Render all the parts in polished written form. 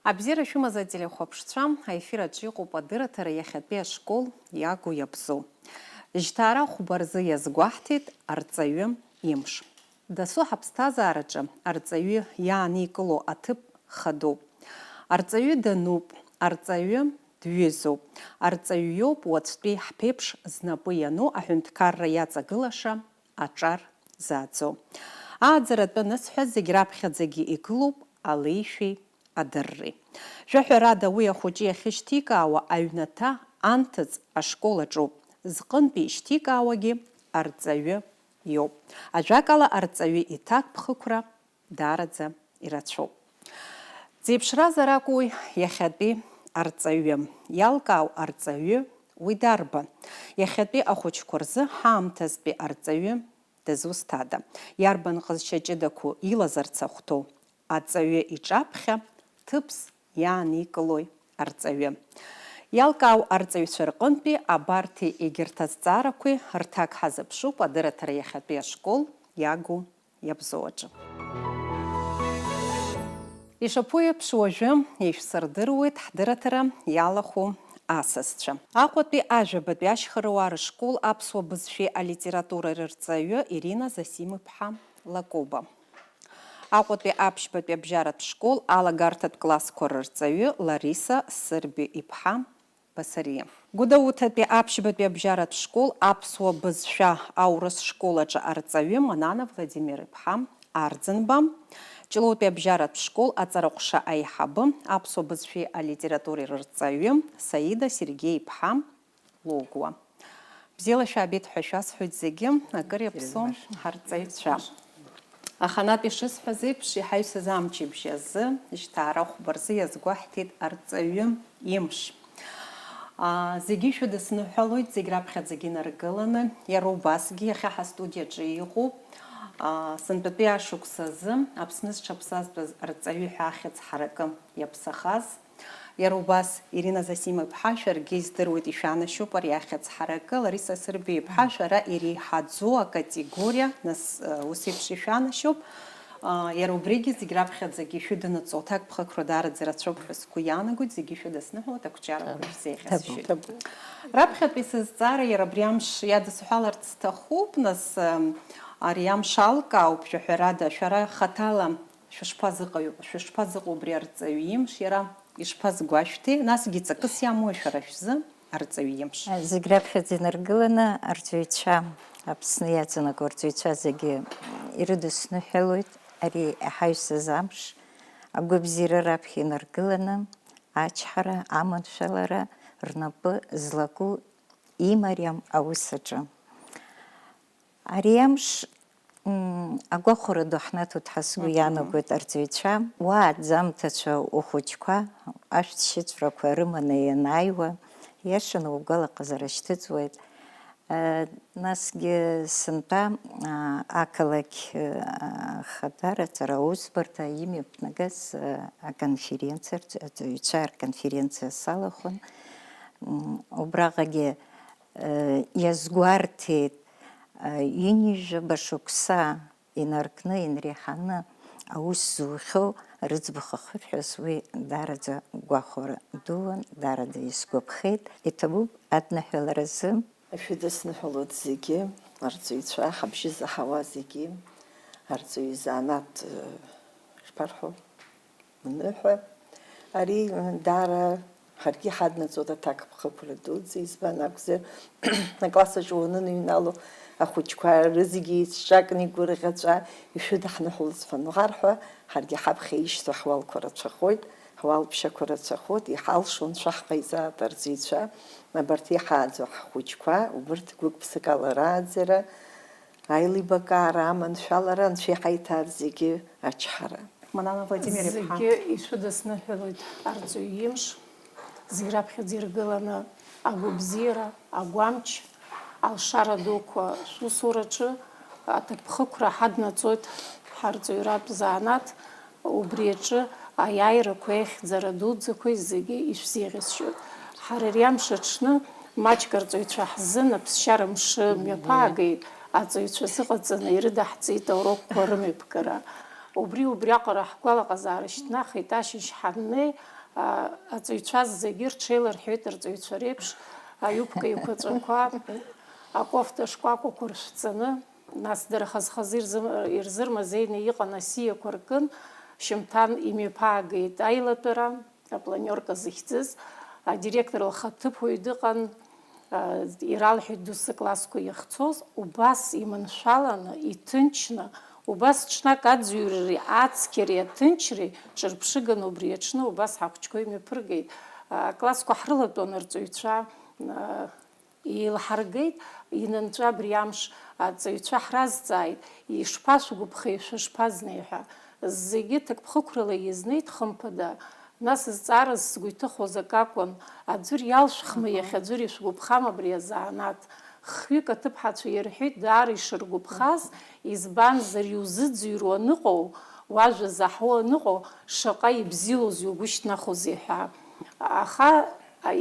Абзира шәымаза телехәаԥшцәа, аефираҿы иҟоуп адырраҭара иахьатәи ашкол иагу иабзоу. Жьҭаара хәба рзы иазгәаҳҭеит арҵаҩы имш. Дасу ҳаԥсҭазаараҿы арҵаҩы иааникыло аҭыԥ хадоуп. Арҵаҩы дануп, арҵаҩы дҩызоуп. Арҵаҩы иоуп уаҵәтәи ҳԥеиԥш знапы иану аҳәынҭқарра иаҵагылаша аҿар зааӡо. Ааӡаратәы анысҳәаз зегь раԥхьаӡагьы игылоуп алеишәеи адырреи. Жәаҳәарада уи ахәыҷы иахьышьҭикаауа аҩнаҭа анҭыҵ ашкол аҿоуп. Зҟынтәи ишьҭикаауагьы арҵаҩы иоуп. Ажәакала арҵаҩы иҭакԥхықәра даараӡа ирацәоуп. Дзеиԥшразар акәу иахьатәи арҵаҩы. Иалкаау арҵаҩы уи дарбан? Иахьатәи ахәыҷқәа рзы ҳаамҭазтәи арҵаҩы дызусҭада? Иарбан ҟазшьа ҷыдақәа илазарц ахәҭоу? Аҵаҩы иҿаԥхьа ҭыԥс иааникылои арҵаҩы. Иалкаау арҵаҩцәа рҟынтәи абарҭи егьырҭ азҵаарақәеи рҭак ҳазыԥшуп адырраҭара иахьатәи ашкол иагу иабзоу аҿы. Ишаԥу еиԥш уажәы ишәсырдыруеит ҳдырраҭара иалахәу асасцәа. Аҟәатәи ажәабатәи ашьхаруаа рышкол аԥсуа бызшәеи алитератураи рырҵаҩы Ирина Засим-иԥҳа Лакоба. Аҟәатәи аԥшьбатәи абжьаратә школ алагарҭатә классқәа рырҵаҩы Лариса Сырби-иԥҳа Басариа. Гәдоуҭатәи аԥшьбатәи абжьаратә школ аԥсуа бызшәа аурыс школ аҿы арҵаҩы Манана Владимир-иԥҳа Арӡынба. Ҷлоутәи абжьаратә школ аҵараҟәша аиҳабы аԥсуа бызшәеи алитературеи рырҵаҩы Саида Сергеи-иԥҳа Логуа. Бзиала шәаабеит ҳәа шәасҳәоит зегьы акыр иаԥсоу ҳарҵаҩцәа. Аханатәи шысҳәаз еиԥш иҳаҩсыз амчыбжьы азы ишьҭаара хәба рзы иазгәаҳҭеит арҵаҩы имш. Зегьы шәыдысныҳәалоит, зегь раԥхьаӡагьы инаргыланы, иара убасгьы иахьа ҳастудиаҿы иҟоуп сынтәатәи ашықәс азы Аԥсны зҽаԥсазтәыз арҵаҩы ҳәа ахьӡ ҳаракы иаԥсахаз. Иара убас Ирина Засим-иԥҳа шәаргьы издыруеит ишәанашьоуп ари ахьӡ ҳаракы. Лариса Сырби-иԥҳа шәара иреиҳаӡоу акатегориа нас ус еиԥш ишәанашьоуп. Иара убригьы зегь раԥхьаӡагьы шәыданаҵо аҭакԥхықәра даараӡа ирацәоуп ҳәа сгәы иаанагоит, зегьы шәыдысныҳәалоит ақәҿиарақәа шәзеиӷьасшьоит. Раԥхьатәи сызҵаара иара абри амш иадысҳәаларц сҭахуп, нас ари амш алкаауп жәаҳәарада шәара хаҭала шәышԥазыҟоу убри арҵаҩы имш, иара ишԥазгәашәҭеи, насгьы ҵакыс иамои шәара шәзы арҵаҩы имш? Зегь раԥхьаӡа инаргыланы арҵаҩцәа, Аԥсны иаҵанакуа арҵаҩцәа зегьы ирыдысныҳәалоит ари иҳаҩсыз амш, агәабзиара раԥхьа инаргыланы ачҳара, аманшәалара рнапы злаку имариам аус аҿы. Ари амш агәахәара ду ҳнаҭоит ҳәа сгәы иаанагоит арҵаҩцәа, уа аҭӡамҭацәа ухәыҷқәа ашәҭшьыҵәрақәа рыманы ианааиуа, иашаны угәалаҟазара шьҭыҵуеит. Насгьы сынтәа ақалақь Хадара аҵара аусбарҭа имҩаԥнагаз аконференциа, арҵаҩцәа рконференциа салахәын. Убраҟагьы иазгәарҭеит ҩынҩажәаба шықәса инаркны, инреиҳаны аус зухьоу рыӡбахә ахырҳәаз уи даараӡа гәахәара дуун, даараӡа исгәаԥхеит. Иҭабуп адныҳәаларазы шәыдысныҳәалоит зегьы, арҵаҩцәа, ҳабжьы заҳауа зегьы, арҵаҩ изанааҭ шԥарҳәо, мныҳәа. Ари даара ҳаргьы ҳаднаҵоит аҭакԥхықәра дуӡӡа, избан акәзар акласс аҿы уаныҩнало ахәыҷқәа рызегьы еицҿакны игәырӷьаҵәа ишәыдаҳныҳәалоит ҳәа ануҳарҳәа, ҳаргьы ҳаԥхьа ишьҭоу ҳуалқәа рацәахоит, ҳуалԥшьақәа рацәахоит, иҳалшон шәа ҳҟаиҵаат арҵаҩцәа, абарҭ иҳааӡо ҳхәыҷқәа, убырҭ гәык-ԥсык аларааӡара, аилибакаара, аманшәалара, анцәа иҳаиҭаар зегьы ачҳара. Манана Владимир-иԥҳа. Зегьы ишәыдысныҳәалоит арҵаҩ имш, зегь раԥхьаӡа иргыланы агәабзиара, агәамч, алшара дуқәа шәусураҿы аҭакԥхықәра ҳаднаҵоит ҳарҵаҩратә заанаҭ, убри аҿы аиааирақәа аихьӡара дуӡӡақәа зегьы ишәзеиӷьасшьоит. Ҳара ари амш аҽны маҷк арҵаҩцәа ҳзын аԥсшьара мшы мҩаԥаагеит, аҵаҩцәа зыҟаҵаны ирыдаҳҵеит аурокқәа рымҩаԥгара. Убри аҟара ҳгәалаҟазаара шьҭнахит, ашьыжь ҳаннеи аҵаҩцәа зегьы рҽеиларҳәеит рҵаҩцәа реиԥш, аиубка еиқәаҵәақәа, акофта шкәакәақәа ршәҵаны, нас дара хаз-хазы ирзырмазеины иҟан асиақәа ркын, шьымҭан имҩаԥаагеит аилатәара, апланерка захьӡыз, адиректор лхаҭыԥуаҩ дыҟан, иралҳәеит доусы классқәа иахьцоз, убас иманшәаланы, иҭынчны, убас ҽнак аӡҩреи, ацқьареи, аҭынчреи ҿырԥшыганы убри аҽны убас ҳахәҷқәа имҩаԥыргеит. Аклассқәа ҳрылатәон арҵаҩцәа, еилҳаргеит, инанҵәа абри амш аҵаҩцәа ҳразҵааит, ишԥашәгәыԥхеи, шәышԥазнеи ҳәа. Зегьы ҭакԥхықәрала изнеит хымԥада. Нас зҵаараз сгәы иҭыхоз ак акәын, аӡәыр иалшәхма иахьа, аӡәыр ишәгәыԥхама абри азанааҭ. Хҩык аҭыԥҳацәа ирҳәеит даара ишыргәыԥхаз, избанзар иузыӡырҩуа аныҟоу, уажәа заҳуа аныҟоу, шаҟа ибзиоузеи угәышьҭнахузеи ҳәа. Аха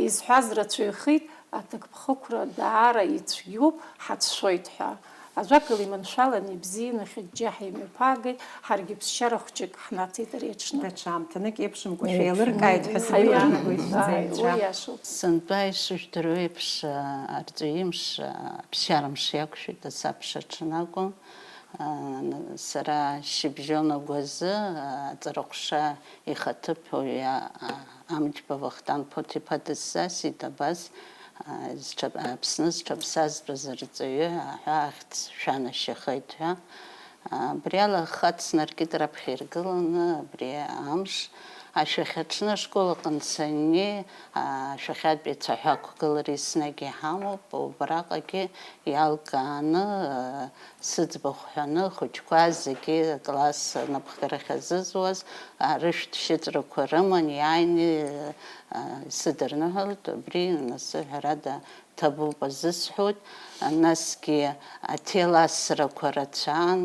изҳәаз рацәаҩхеит, аҭакԥхықәра даара ицәгьоуп, ҳацәшәоит ҳәа. Ажәакала иманшәаланы ибзианы Хьыҷҷаҳ имҩаԥаагеит, ҳаргьы ԥсшьара хәҷык ҳнаҭеит ари аҽны. Даҽа аамҭанык еиԥшымкәа шәеилыркааит ҳәа сгәы иаанагоит Уи иашоуп. Сынтәа ишыжәдыруа еиԥш арҵаҩимш ԥсшьарамш иақәшәеит асабша аҽнакәын. Сара шьыбжьон агәазы аҵарахәша ихаҭыԥуаҩ Амҷба Вахтанг Ԥоҭиԥа дысзасит абас Аԥсны зҽаԥсазтәыз арҵаҩы аҳәаахьӡ шәанашьахеит ҳәа. Абри ала хаҵ снаркит раԥхьа иргыланы абри амш ашәахьаҽны ашкол аҟынтә саннеи, ашәахьатәи ацәаҳәақәгылара еснагь иҳамоуп, убраҟагьы иалкааны, сыӡбахә ҳәаны ахәыҷқәа зегьы акласс напхгарахь азызуаз рышәҭшьыҵәрақәа рыман иааины исыдырныҳәалт, абри насы ҳәарада ҭабуп азысҳәоит. Насгьы аҭеласрақәа рацәан,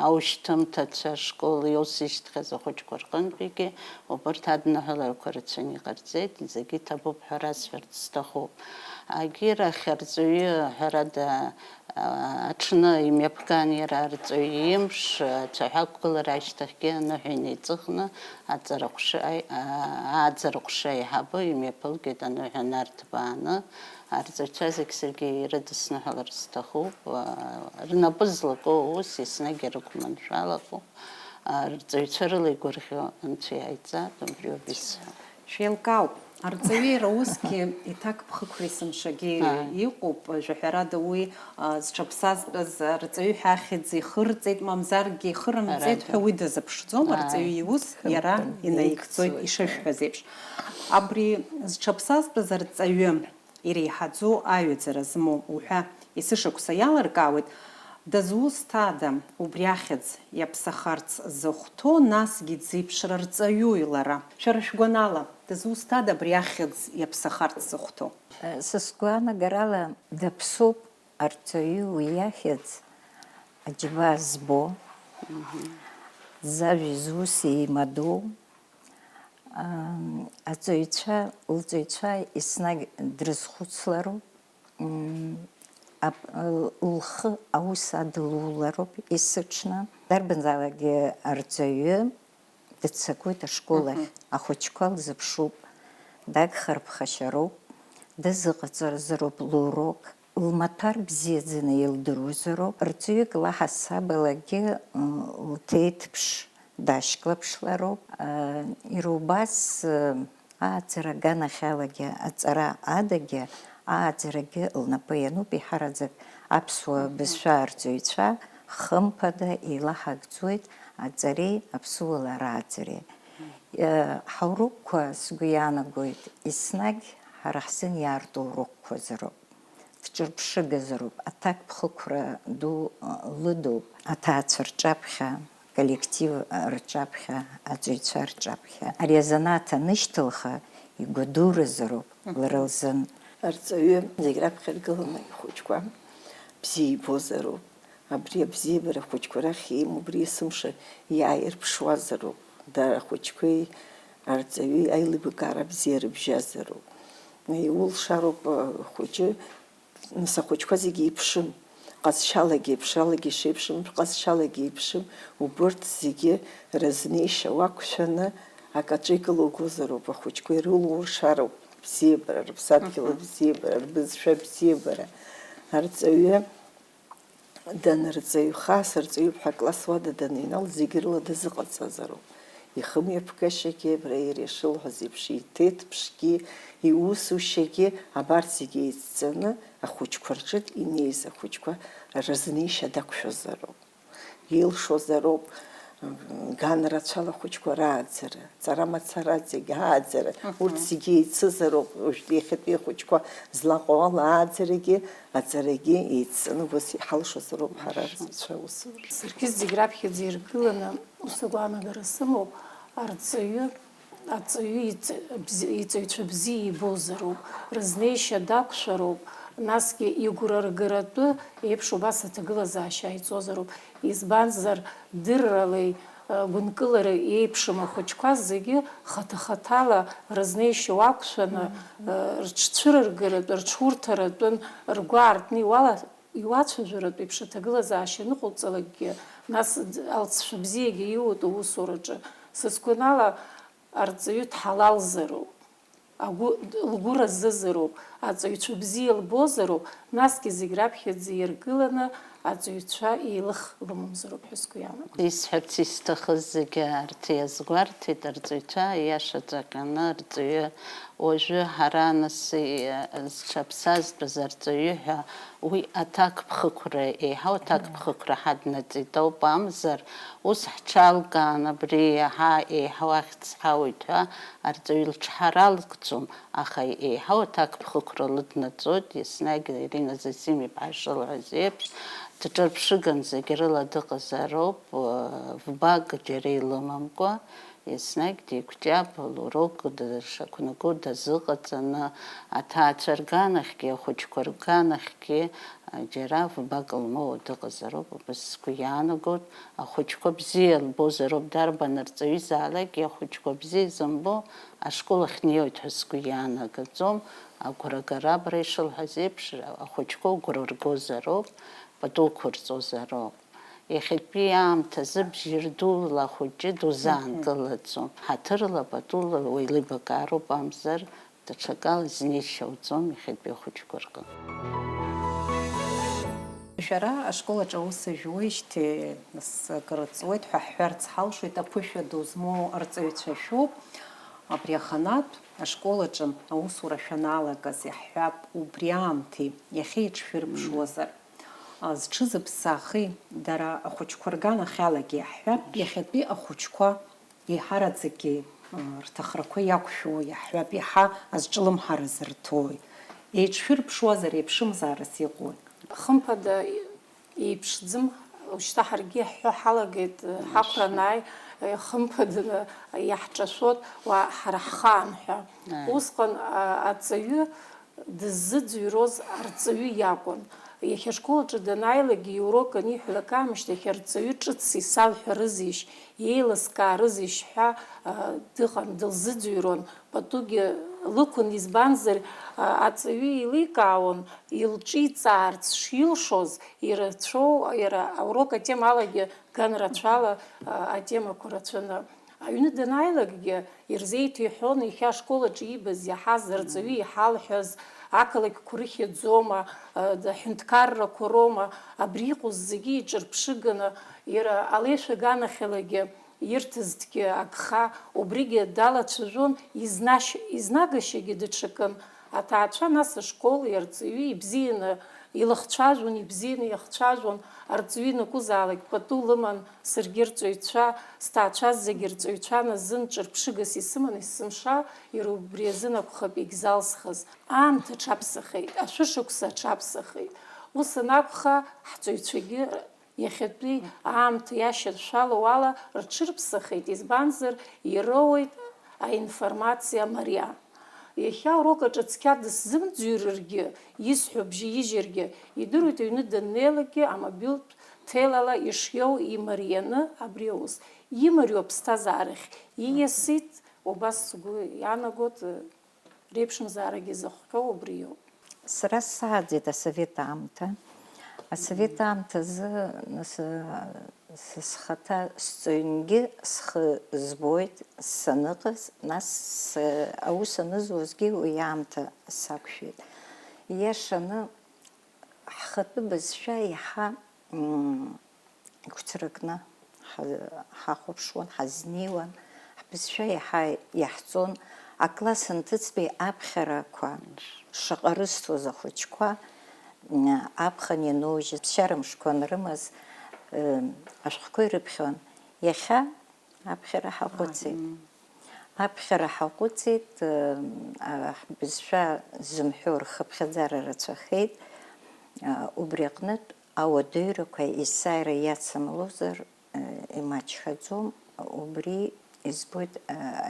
аушьҭымҭацәа ашкол иусишьҭхьаз ахәыҷқәа рҟынтәигьы убарҭ адныҳәаларақәа рацәаны иҟарҵеит, зегьы ҭабуп ҳәа расҳәарц сҭахуп. Агьирахь арҵаҩы ҳәарада аҽны имҩаԥган иара арҵаҩ имш, ацәаҳәақәгылара ашьҭахьгьы аныҳәа инеиҵыхны аӡарҟәша аиҳабы имҩаԥылгеит аныҳәа нарҭбааны. Арҵаҩцәа зегь саргьы ирыдысныҳәалар сҭахуп, рнапы злаку аус еснагь ирықәманшәалаху, рҵаҩцәа рыла игәырӷьо Анцәа иааиҵат, убри ауп исҳәо. Шәеилкаауп. Арҵаҩы иара усгьы иҭакԥхықәра есымшагьы иҟоуп, жәаҳәарада уи зҽаԥсазтәыз арҵаҩы ҳәа ахьӡ ихырҵеит, мамзаргьы ихырымҵеит ҳәа уи дазыԥшӡом, арҵаҩы иус иара инаигӡоит ишышәҳәаз еиԥш. Абри зҽаԥсазтәыз арҵаҩы иреиҳаӡоу аҩаӡара змоу уҳәа есышықәса иалыркаауеит, дызусҭада убри ахьӡ иаԥсахарц зыхәҭоу, насгьы дзеиԥшра рҵаҩуи лара? Шәара шәгәанала, дызусҭада абри ахьӡ иаԥсахарц зыхәҭоу? Сызгәаанагарала даԥсуп арҵаҩы уи иахьӡ аџьба збо, зажәа зус еимадоу, лҵаҩцәа еснагь дрызхәыцлароуп, лхы аус адылулароуп есыҽны. Дарбанзаалакгьы арҵаҩы дыццакуеит ашкол ахь, ахәыҷқәа лзыԥшуп, дагхарԥхашьароуп, дазыҟаҵарызароуп лурок, лмаҭәар бзиаӡаны илдыруазароуп. Рҵаҩык лаҳасабалагьы лҭеиҭԥш дашьклаԥшлароуп. Иара убас ааӡара аганахьалагьы, аҵара адагьы, ааӡарагьы лнапы иануп иҳараӡак аԥсуа бызшәа арҵаҩцәа хымԥада еилаҳагӡоит аҵареи аԥсуала рааӡареи. Ҳаурокқәа сгәы иаанагоит, еснагь ҳара ҳзын иаарту урокқәазароуп, дҿырԥшыгазароуп, аҭакԥхықәра ду лыдуп, аҭаацәа рҿаԥхьа, коллектив рҿаԥхьа, аҵаҩцәа рҿаԥхьа. Ари азанааҭ анышьҭылха игәадуразароуп лара лзын. Арҵаҩы зегь раԥхьа иргыланы ихәыҷқәа бзиа ибозароуп. Абри абзиабара ахәыҷқәа рахь имоу убри есымша иааирԥшуазароуп. Дара ахәыҷқәеи арҵаҩи аилибакаара бзиа рыбжьазароуп. Иулшароуп ахәыҷы, нас ахәыҷқәа зегьы еиԥшым. Ҟазшьалагьы шеиԥшым, ҟазшьалагьы еиԥшым, убырҭ зегьы разнеишьа уақәшәаны акаҿы игылоугозароуп ахәыҷқәа ирылуршароуп бзиабара, рыԥсадгьыл абзиабара, рбызшәа абзиабара. Арҵаҩы данырҵаҩха, сырҵаҩуп ҳәа акласс уада данинал, зегьы рыла дазыҟаҵазароуп. Ихымҩаԥгашьагьы, абра иара ишылҳәаз еиԥш, иҭеҭԥшгьы, иусушьагьы, абарҭ зегьы еицҵаны ахәыҷқәа рҿы инеиз ахәыҷқәа рызнеишьа дақәшәозароуп. Илшозароуп ганрацәала ахәыҷқәа рааӡара, ҵара-мацара зегьы ааӡара, урҭ зегьы еицызароуп. Уажәтәи иахьатәи ахәыҷқәа злаҟоу ала ааӡарагьы, аҵарагьы еицҵаны ус иҳалшозароуп ҳара арҵаҩцәа усура. Саргьы зегь раԥхьаӡа иргыланы ус агәаанагара сымоуп, арҵаҩы иҵаҩцәа бзиа ибозароуп, рызнеишьа дақәшәароуп, насгьы игәра ргаратәы еиԥш убас аҭагылазаашьа ааиҵозароуп. Избанзар дырралеи гәынкылара еиԥшым ахәыҷқәа зегьы хата-хатала рызнеишьа уақәшәаны, рҽцәырыргаратәы, рҽурҭаратәын, ргәы аартны иуацәажәаратәы еиԥш аҭагылазаашьа аныҟоуҵалакгьы, нас алҵшәа бзиагьы иуоуп аусураҿы. Сызқәанала арҵаҩы дҳалалзароуп, лгәы разызароуп, аҵаҩцәа бзиа лбозароуп, насгьы зегь раԥхьаӡа иргыланы аҵаҩцәа еилых лымамзароуп ҳәа сгәы иаанагоит. Исҳәарц исҭахыз зегьы арҭ иазгәарҭеит, арҵаҩцәа иашаӡа ҟьаны арҵаҩы уажәы ҳара нас зҽаԥсазтәыз арҵаҩы ҳәа уи аҭакԥхықәра, еиҳау аҭакԥхықәра ҳаднаҵит ауп амзар, ус ҳҽалкаан абри иаҳа еиҳау ахьӡ ҳауит ҳәа арҵаҩы лҽҳаралгӡом, аха еиҳау аҭакԥхықәра лыднаҵоит, еснагь Ирина Зосим-иԥҳа шылҳәаз еиԥш, дҿырԥшыган зегьы рыла дыҟазароуп, вбаг џьара илымамкәа, еснагь дигәҷаб, лурок дшақәнаго дазыҟаҵаны, аҭаацәа рганахьгьы, ахәыҷқәа рганахьгьы џьара вбаг лмоуа дыҟазароуп, убас сгәы иаанагоит, ахәыҷқәа бзиа лбозароуп, дарбан арҵаҩызаалакгьы ахәыҷқәа бзиа зымбо ашкол ахь неиуеит ҳәа сгәы иаанагаӡом, агәрагара абра ишылҳәаз еиԥш ахәыҷқәа угәра ргозароуп, пату қәырҵозароуп. Иахьатәи аамҭазы бжьыр дула ахәыҷы дузаанкылаӡом, ҳаҭырла, патула уеилибакаароуп амзар, даҽакала изнеишьауӡом иахьатәи ахәыҷқәа рҟны. Шәара ашколаҿы аус ажәуеижьҭеи нас акыр ҵуеит ҳәа ҳҳәарц ҳалшоит, аԥышәа ду змоу арҵаҩцәа шәоуп. Абри аханатә ашколаҿы аусура шәаналагаз иаҳҳәап, убри аамҭеи иахьа иҽшәырԥшуазар, зҽызыԥсахи дара ахәыҷқәа рганахь алагьы иаҳҳәап, иахьатәи ахәыҷқәа еиҳараӡакгьы рҭахрақәа иақәшәо, иаҳҳәап, иаҳа азҿлымҳара зырҭои. Еиҽшәырԥшуазар, еиԥшымзаарас иҟои. Хымԥада еиԥшӡым, уажәшьҭа ҳаргьы иаҳҳәо ҳалагеит, ҳақәранааи хымԥада иаҳҿашәот ҳара ҳхаан ҳәа. Усҟан аҵаҩы дыззыӡырҩроз арҵаҩы иакәын. Иахьа ашколаҿы данааилагьы иурок аниҳәалак аамышьҭахь арҵаҩы ҿыц исалҳәарызишь, еилыскаарызишь ҳәа дыҟан, дылзыӡырҩрон, патугьы лықәын, избанзар аҵаҩы еиликаауан, илҿиҵаарц шилшоз, ирацәоу, иара аурок атемалагьы ганрацәала атемақәа рацәаны. Аҩны данааилагьы ирзеиҭеиҳәон иахьа ашколаҿы иибаз иаҳаз арҵаҩы иҳалҳәаз, ақалақьқәа рыхьӡома, ҳҳәынҭқаррақәа роума, абри иҟоу зегьы иҿырԥшыганы, иара алеишәа ганахьалагьы ирҭазҭгьы агха, убригьы далацәажәон, изнагашьагьы даҽакын. Аҭаацәа нас ашколи арҵаҩи ибзианы илахцәажәон, ибзианы иахцәажәон, арҵаҩы инакәызаалак пату лыман, саргьы рҵаҩцәа, сҭаацәа зегьы рҵаҩцәа назын ҿырԥшыгас исыман, исымша, иара убри азын акәхап егьзалсхыз. Аамҭа аҽаԥсахеит, ашәышықәса аҽаԥсахеит. Ус анакәха, ҳҵаҩцәагьы иахьатәи аамҭа иашьаршәалоу ала рҽырԥсахеит, избанзар ироуеит аинформациа мариа. Иахьа аурокаҿы цқьа дысзымӡырҩргьы, исҳәо бжьы ижьыргьы, идыруеит аҩны даннеилагьы амобилтә ҭелала ишиоу имарианы абри аус. Имариоу аԥсҭазаарахь ииасит, убас сгәы иаанагоит, реиԥшымзаарагьы зыхҟьоу убри иоуп. Сара сааӡеит асовет аамҭа, Асовет аамҭазы схаҭа сҵаҩнгьы схы збоит саныҟаз, нас аус анызуазгьы уи аамҭа сақәшәеит. Ииашаны ҳхатәы бызшәа иаҳа игәцракны ҳахәаԥшуан, ҳазнеиуан, ҳбызшәа иаҳа иаҳҵон, акласс анҭыҵтәи аԥхьарақәа шаҟа рысҭоз ахәыҷқәа аԥхын ианужьыз, ԥсшьара мшқәа анрымаз ашәҟәқәа ирыԥхьон. Иахьа аԥхьара ҳаҟәыҵит. Аԥхьара ҳаҟәыҵит, ҳбызшәа зымҳәо рхыԥхьаӡара рацәахеит. Убри аҟнытә ауадаҩрақәа есааира иацымлозар имаҷхаӡом. Убри избоит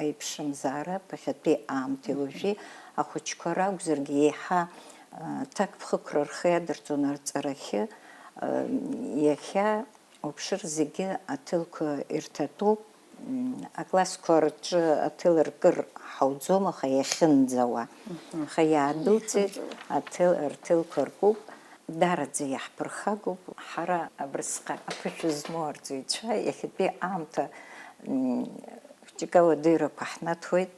аиԥшымзаара ԥыхьатәи аамҭеи уажәи ахәыҷқәа ракәзаргьы еиҳа ҭакԥхықәра рхы иадырҵон арҵарахьы. Иахьа уԥшыр зегьы аҭылқәа ирҭатәуп. Аклассқәа рҿы аҭел ркыр ҳауӡом, аха иахьынӡауа. Аха иаадәылҵит, рҭылқәа ркуп. Дараӡа иаҳԥырхагоуп. Ҳара абрысҟак аԥышәа змоу арҵаҩцәа иахьатәи аамҭа хәыҷык ауадаҩрақәа ҳнаҭоит,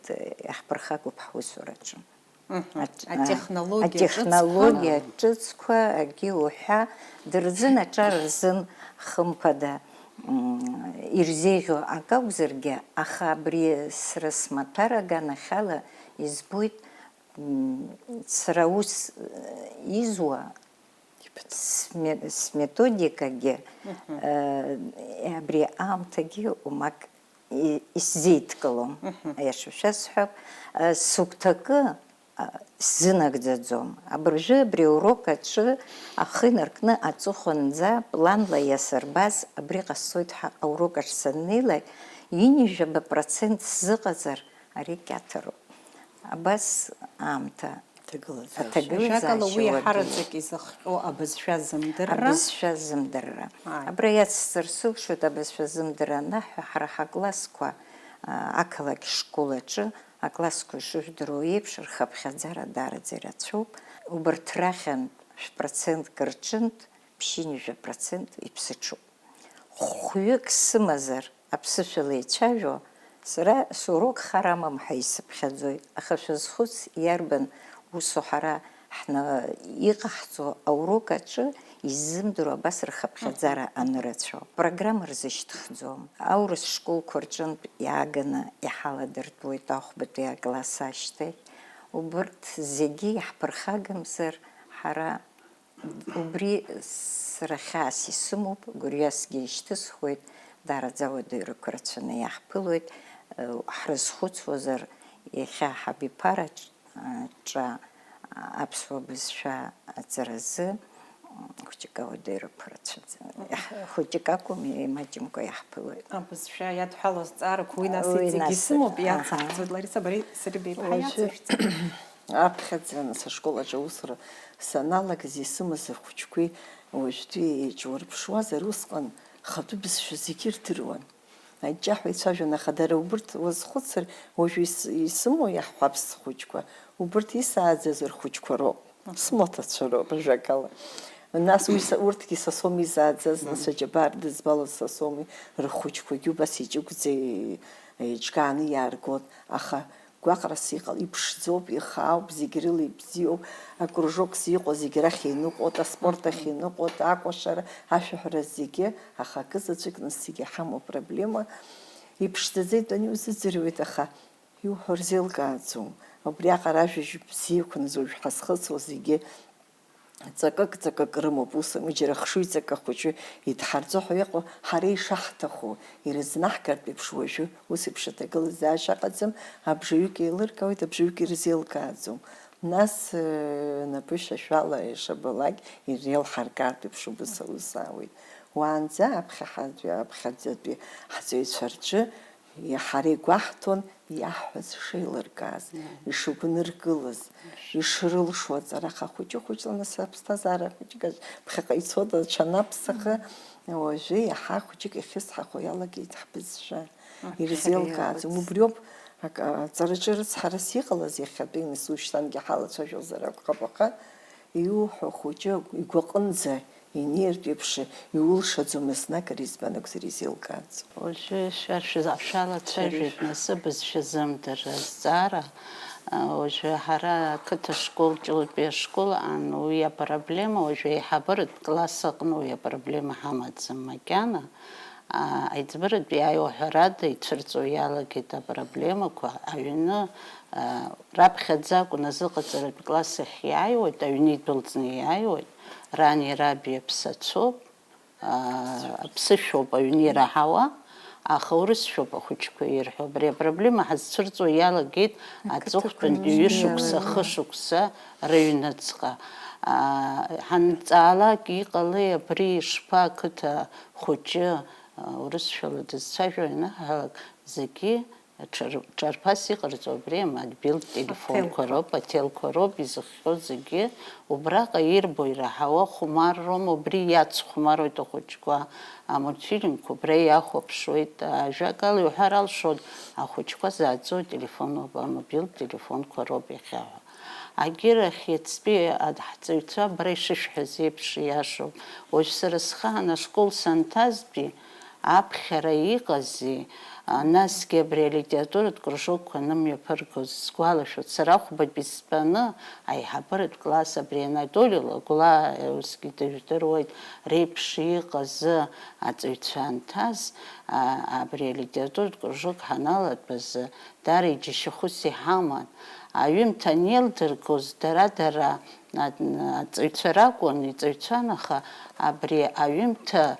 иаҳԥырхагоуп ҳусураҿы. Атехнологиа ҿыцқәа акгьы уҳәа дырзын аҿар рзын хымԥада ирзеиӷьу ак акәзаргьы, аха абри сара смаҭәар аганахьала избоит сара ус изуа сметодикагьы абри аамҭагьы умак исзеидкылом. Аиашашәа сҳәап, сыгәҭакы сзынагӡаӡом. Абыржәы абри аурок аҿы ахы инаркны аҵыхәанӡа планла иасырбаз абри ҟасҵоит ҳәа аурок аҿ саннеилак, 90% сзыҟаҵар ари кьаҭароуп. Абас аамҭа Шәакала уи ҳараӡак изыхҟьо абызшәа зымдырра. Абызшәа зымдырра. Абра иацсҵар сылшоит абызшәа зымдырра анаҳәа, ҳара ҳаклассқәа ақалақь школ аҿы аклассқәа ишыжәдыруа еиԥш рхыԥхьаӡара дараӡа ирацәоуп. Убарҭ рахьынтә 1%-к рҿынтә 90% иԥсыҽуп. Хәҩык сымазар аԥсышәала еицәажәо, сара сурок хар амам ҳәа исыԥхьаӡоит, аха шәазхәыц иарбан усу ҳара иҟаҳҵо аурок аҿы иззымдыруа абас рхыԥхьаӡара анырацәоу. Программа рзышьҭыхӡом. Аурыс школқәа рҿынтә иааганы иҳаладыртәуеит ахәбатәи акласс ашьҭахь. Убырҭ зегьы иаҳԥырхагамзар, ҳара убри сара хьаас исымоуп, гәырҩасгьы ишьҭысхуеит, дараӡа ауадаҩрақәа рацәаны иаҳԥылоит. Ҳрызхәыцуазар иахьа ҳабиԥараҿы аԥсуа бызшәа аҵаразы хәыҷык ауадаҩрақәа рацәаӡа. Хәыҷык акәым, имаҷымкәа иаҳԥылоит. Абызшәа иадҳәало азҵаарақәа уи нас иҵегь исымоуп, иацҳҵоит. Лариса, сареи беиԥха иацышәҵа. Аԥхьаӡа ашкол аҿы аусура саналагаз исымаз ахәыҷқәеи уажәтәи еиҿурԥшуазар, усҟан хатәы бызшәа зегьы ирдыруан. Аҷҷаҳәа ицәажәон, аха дара убырҭ уазхәыцыр, уажәы исымоу иаҳҳәап схәыҷқәа, убырҭ исааӡаз рхәыҷқәа роуп, смоҭацәа роуп ажәакала. Нас урҭгьы са соуми изааӡаз, нас аџьабаа дызбалаз са соуми рхәыҷқәагьы убас иҷыгәӡа еиҿкааны иааргон, аха гәаҟрас иԥшӡоуп, ихаауп, зегь рыла ибзиоуп, акружокс иҟоу зегь рахь иныҟәоит, аспорт ахь иныҟәоит, акәашара, ашәаҳәара зегьы, аха акызаҵәык нас зегьы иҳамоу проблема. Иԥшӡаӡа итәаны иузыӡырҩуеит, аха иуҳәо рзеилкааӡом. Убриаҟара ажәажә бзиақәа уажә ҳазхыҵуа зегьы ҵакык рымоуп, ус џьара хшыҩ ҵакы хәыҷы идҳарӡо ҳәа иҟоу, ҳара ишаҳҭаху ирызнаҳгартә еиԥш уажәы ус еиԥш аҭагылазаашьа аҟаӡам, абжаҩык еилыркаауеит, абжаҩык ирзеилкааӡом. Нас напы шьашәала ишабалак иреилҳаркаартә еиԥш ус аауеит. Уаанӡа аԥхьаӡатәи ҳҵаҩцәа рҿы ҳара игәаҳҭон иаҳҳәаз шеилыркааз, ишыгәныргылаз, ишрылшо аҵара, аха хәыҷы-хәыҷла нас аԥсҭазаара хәыҷык ԥхьаҟа ицода ҽанаԥсахы, уажәы иаҳа хәыҷык ихьысҳахо иалагеит ҳбызшәа, ирзеилкааӡом. Убриоуп аҵараҿы рыцҳарас иҟалаз иахьатәи, нас ушьҭангьы ҳалацәажәозар акәхап, аха иуҳәо хәыҷы игәаҟынӡа инертә еиԥш иулшаӡом еснагь ари избан акәзар изеилкааӡом. Уажәы шәалацәажәеит нас бызшәа зымдара азҵаара. Уажәы ҳара ақыҭа школ, ҷылатәи ашкол аан уи апроблема, уажәы еиҳабыратә класс аҟны уи апроблема ҳамаӡам макьана. Аиҵбыратәи иааиуа ҳәарада ицәырҵуа иалагеит апроблемақәа. Аҩны раԥхьаӡа акәын азыҟаҵаратә класс ахь иааиуеит, аҩны идәылҵны иааиуеит. Рани раби аԥсацәоуп, аԥсышәоуп аҩны ираҳауа, аха урысшәоуп ахәыҷқәа ирҳәо. Абри апроблема ҳазцәырҵуа иалагеит аҵыхәтәантәи ҩышықәса, хышықәса рыҩныҵҟа. Ҳанҵаалак иҟалеи абри ишԥа ақыҭа хәыҷы урысшәала дызцәажәо ианаҳҳәалак, зегьы ҿарԥас иҟарҵо абри амобилтә телефонқәа роуп, ателқәа роуп изыхҟьо зегьы. Убраҟа ирбо ираҳауа хәмарроума, убри иацхәмаруеит ахәыҷқәа. Амультфильмқәа убра иахәаԥшуеит. Ажәакала иуҳәар алшоит, ахәыҷқәа зааӡо ателефонқәа, амобилтә телефонқәа роуп иахьаҳәо. Агьырахь иацтәи ҳҵаҩцәа бара ишышәҳәаз еиԥш иашоуп. Уажә сара схаан ашкол санҭазтәи аԥхьара иҟази, насгьы абри алитературатә кружокқәа нымҩаԥыргоз сгәалашәоит. Сара хәбатәи стәаны аиҳабыратә класс абри Анатоли Лагәла усгьы дыжәдыруеит реиԥш иҟаз аҵаҩцәа анҭаз, абри алитературатә кружок ҳаналатәаз даара иџьашьахәыс иҳаман. Аҩымҭа анеилдыргоз дара аҵаҩцәа ракәын, иҵаҩцәан, аха абри аҩымҭа